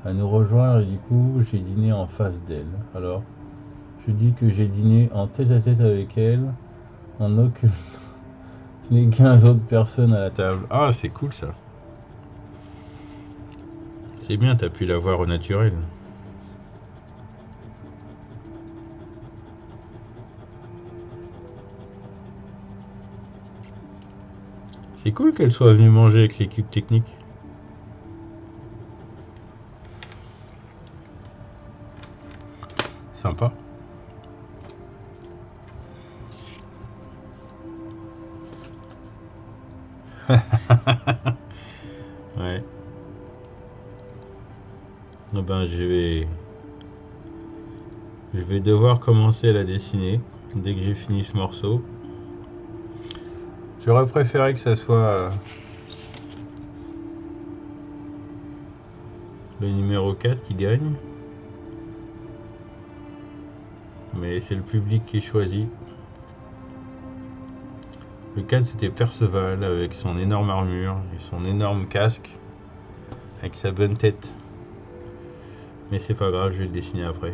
à nous rejoindre, et du coup j'ai dîné en face d'elle. Alors je dis que j'ai dîné en tête à tête avec elle, en occultant les 15 autres personnes à la table. Ah, c'est cool ça. C'est bien, t'as pu la voir au naturel. C'est cool qu'elle soit venue manger avec l'équipe technique. Sympa. Ouais. Ah ben, je vais devoir commencer à la dessiner dès que j'ai fini ce morceau. J'aurais préféré que ça soit le numéro 4 qui gagne. Mais c'est le public qui choisit. Le 4 c'était Perceval avec son énorme armure et son énorme casque avec sa bonne tête. Mais c'est pas grave, je vais le dessiner après.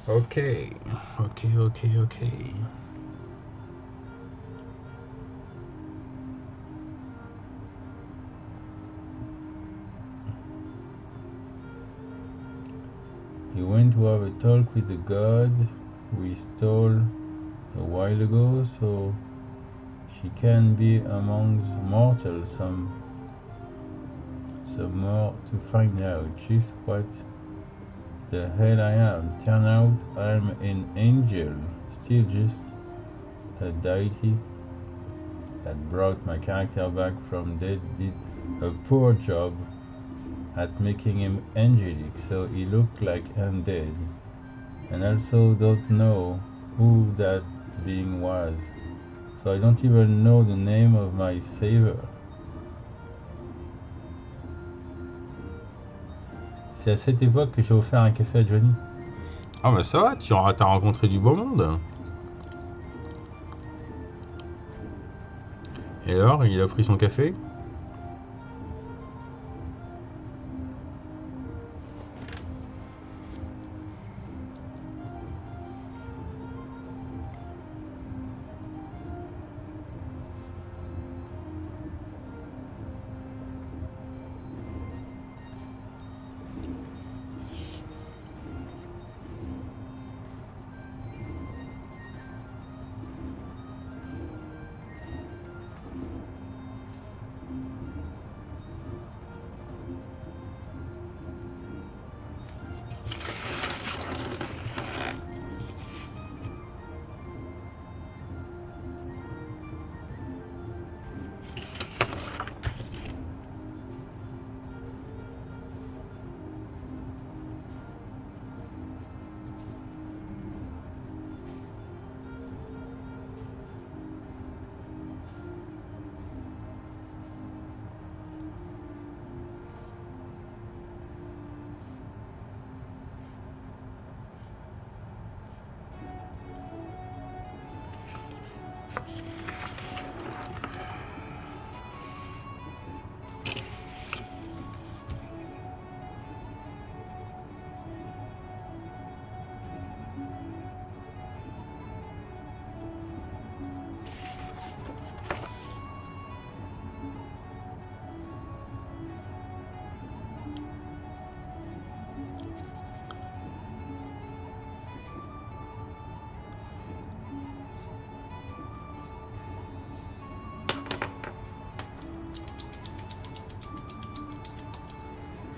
Ok. He went to have a talk with the god we stole a while ago, so she can be amongst mortals some more to find out just what the hell I am. Turn out I'm an angel, still just that deity that brought my character back from dead did a poor job at making him angelic, so he looked like undead. And also don't know who that being was, so I don't even know the name of my savior. C'est à cette époque que j'ai offert un café à Johnny. Ah bah ça va, t'as rencontré du beau monde. Et alors, il a pris son café?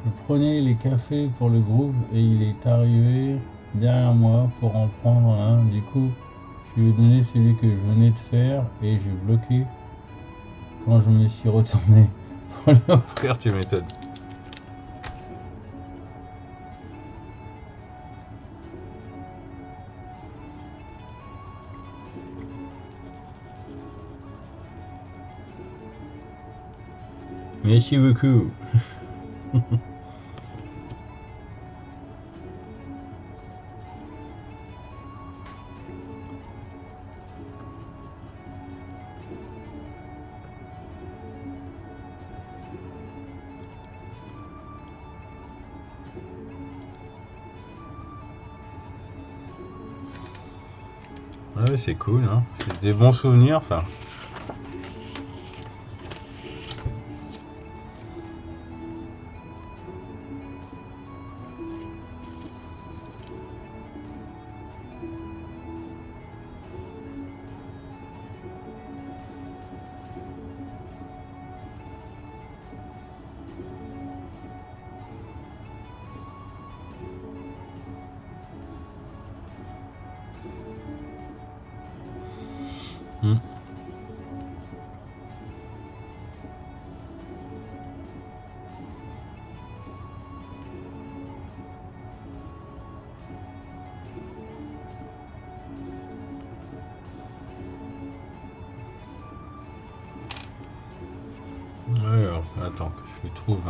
Je prenais les cafés pour le groupe et il est arrivé derrière moi pour en prendre un. Du coup, je lui ai donné celui que je venais de faire et j'ai bloqué quand je me suis retourné pour lui offrir. Tu m'étonnes. Merci beaucoup. Ouais, c'est cool, hein. C'est des bons souvenirs, ça. Hmm. Alors, attends, que je lui trouve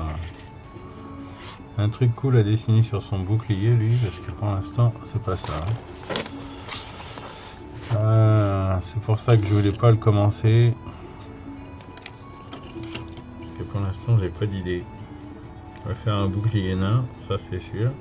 un truc cool à dessiner sur son bouclier, lui, parce que pour l'instant, c'est pas ça. C'est pour ça que je voulais pas le commencer. Parce que pour l'instant, j'ai pas d'idée. On va faire un bouclier nain, ça c'est sûr.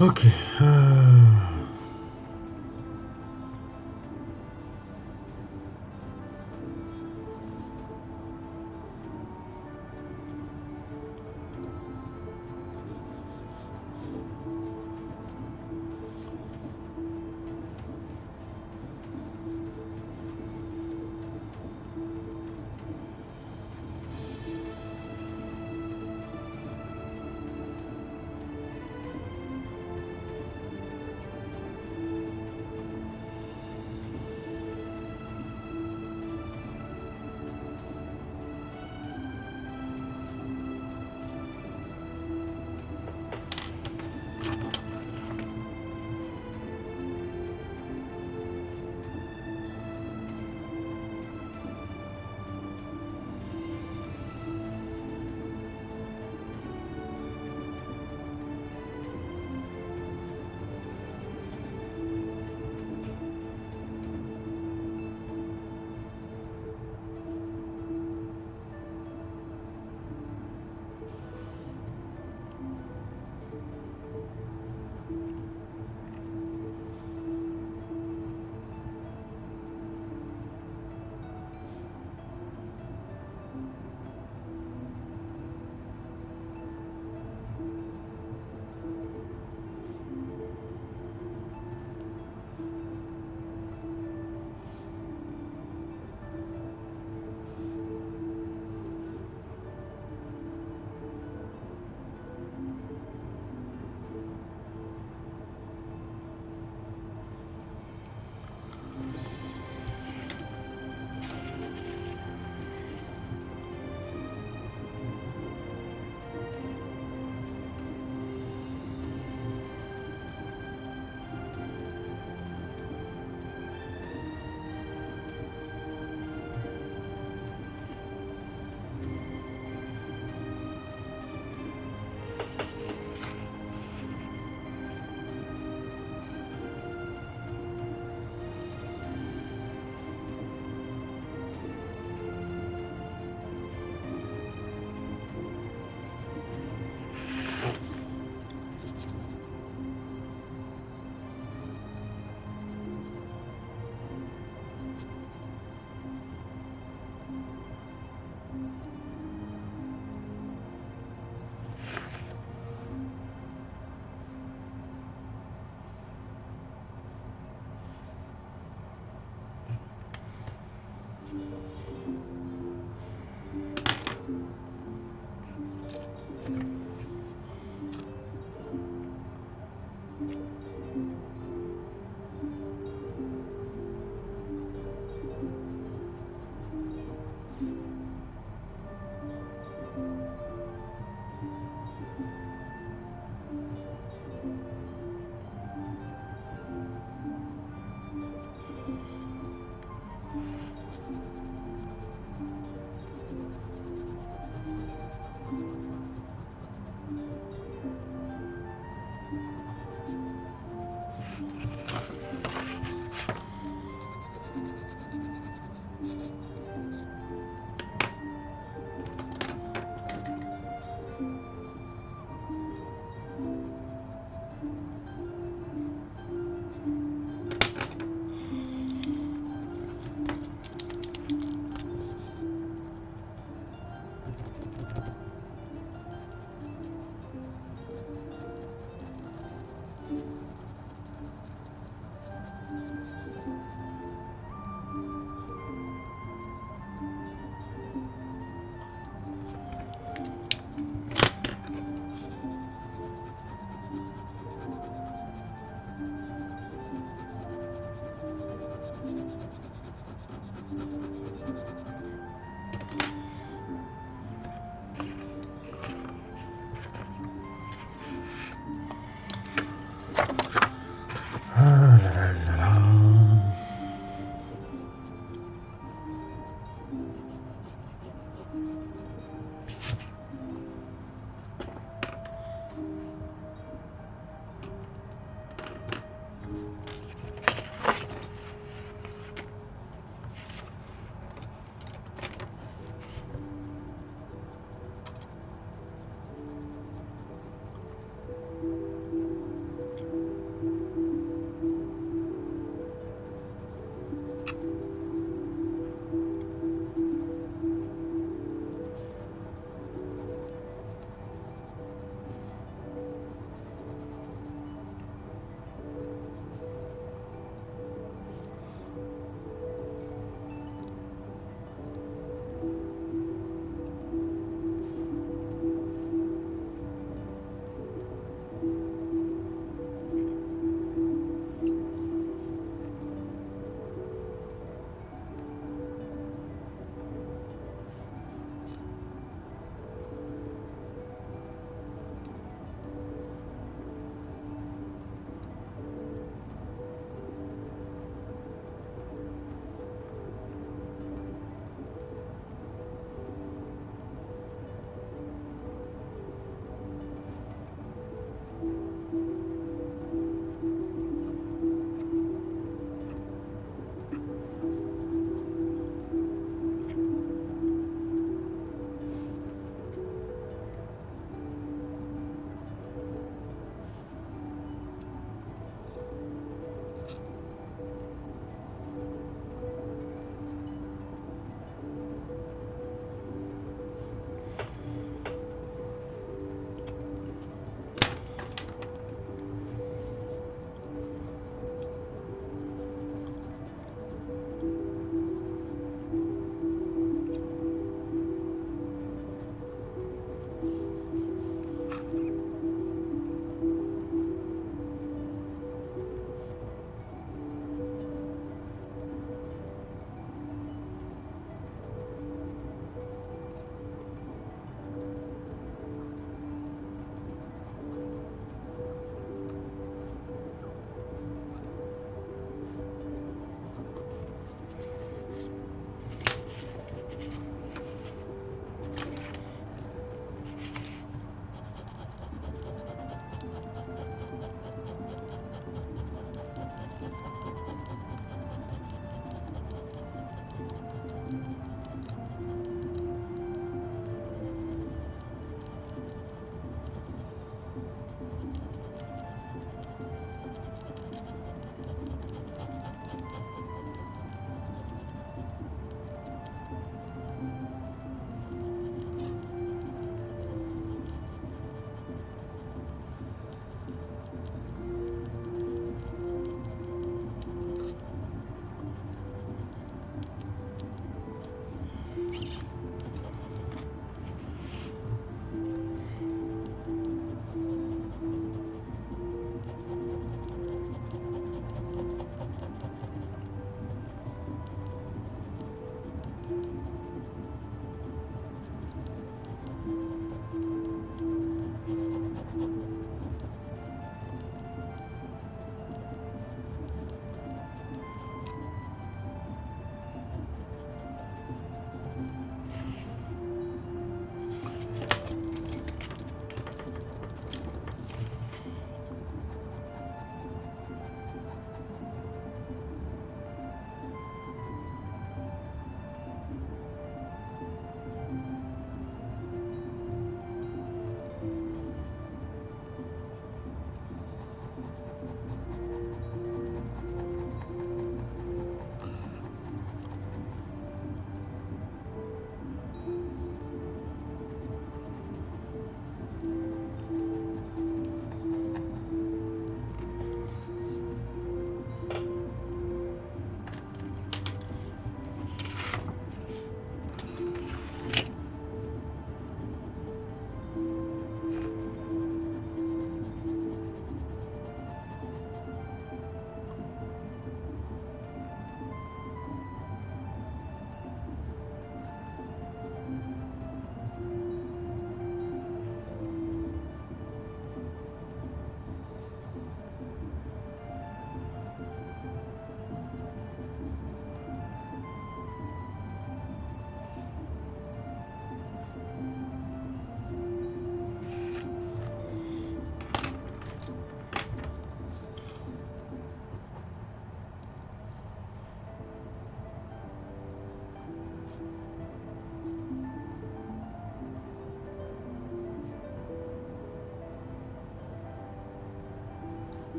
Ok.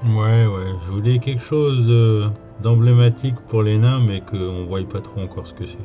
Ouais, ouais, je voulais quelque chose d'emblématique pour les nains, mais qu'on voit pas trop encore ce que c'est.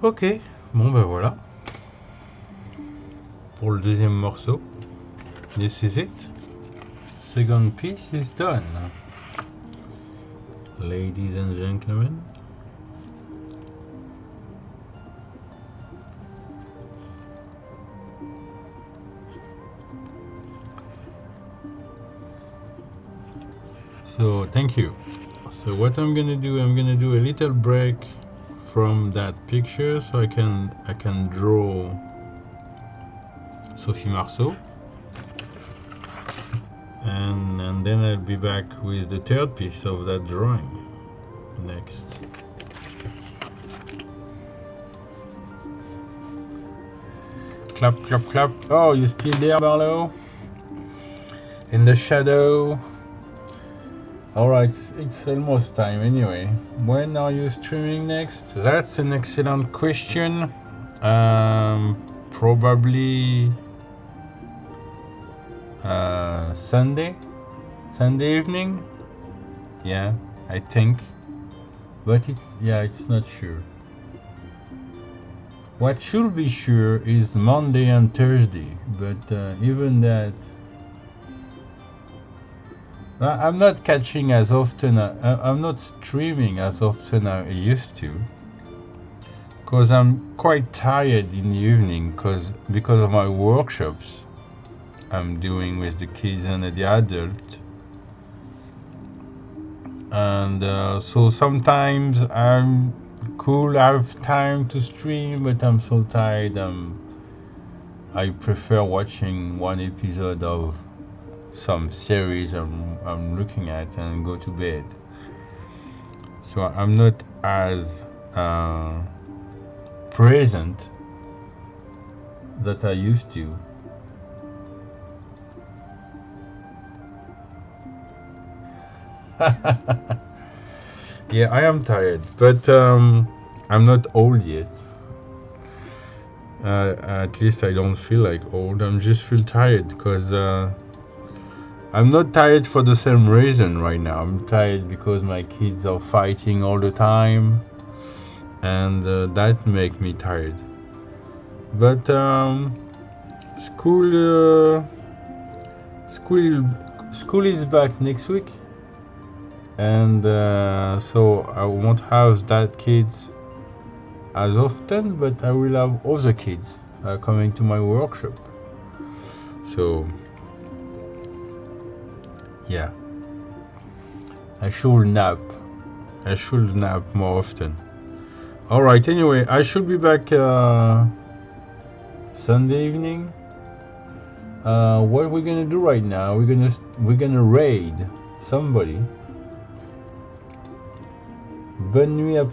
Ok, bon ben voilà. Pour le deuxième morceau. This is it. Second piece is done. Ladies and gentlemen. So thank you. So what I'm gonna do a little break from that picture so I can draw Sophie Marceau, and then I'll be back with the third piece of that drawing next. Clap, clap, clap. Oh, you still there, Barlow? In the shadow. Alright, it's almost time anyway. When are you streaming next? That's an excellent question. Probably Sunday evening. Yeah, I think. But it's not sure. What should be sure is Monday and Thursday, but even that, I'm not catching as often. I'm not streaming as often as I used to, because I'm quite tired in the evening because of my workshops I'm doing with the kids and the adults, and so sometimes I'm cool, I have time to stream, but I'm so tired. I prefer watching one episode of some series I'm looking at and go to bed. So I'm not as present that I used to. Yeah, I am tired, but I'm not old yet. At least I don't feel like old. I just feel tired because I'm not tired for the same reason right now. I'm tired because my kids are fighting all the time, and that makes me tired. But school is back next week, and so I won't have that kids as often, but I will have other kids coming to my workshop. So yeah, I should nap more often. Alright, anyway, I should be back Sunday evening. What we're gonna do right now, we're gonna raid somebody. Bonne nuit, à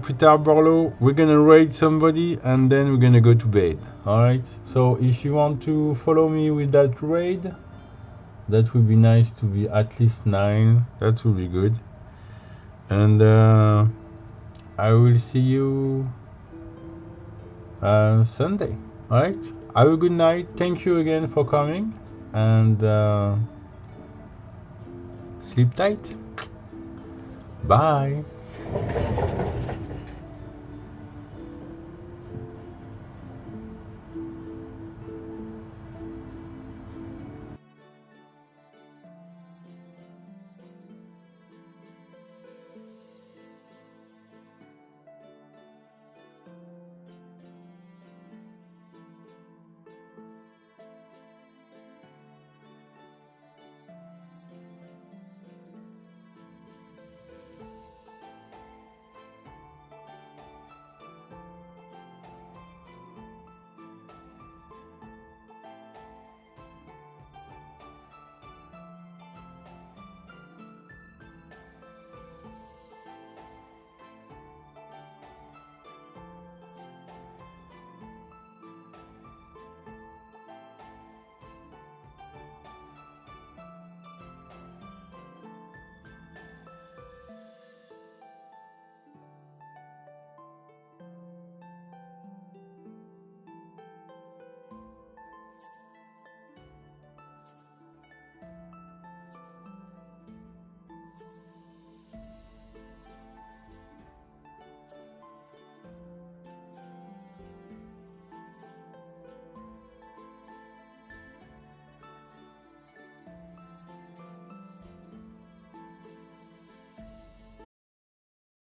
plus tard Borlo. We're gonna raid somebody and then we're gonna go to bed. Alright, so if you want to follow me with that raid, that would be nice, to be at least 9. That would be good. And I will see you Sunday. Alright? Have a good night. Thank you again for coming. And sleep tight. Bye.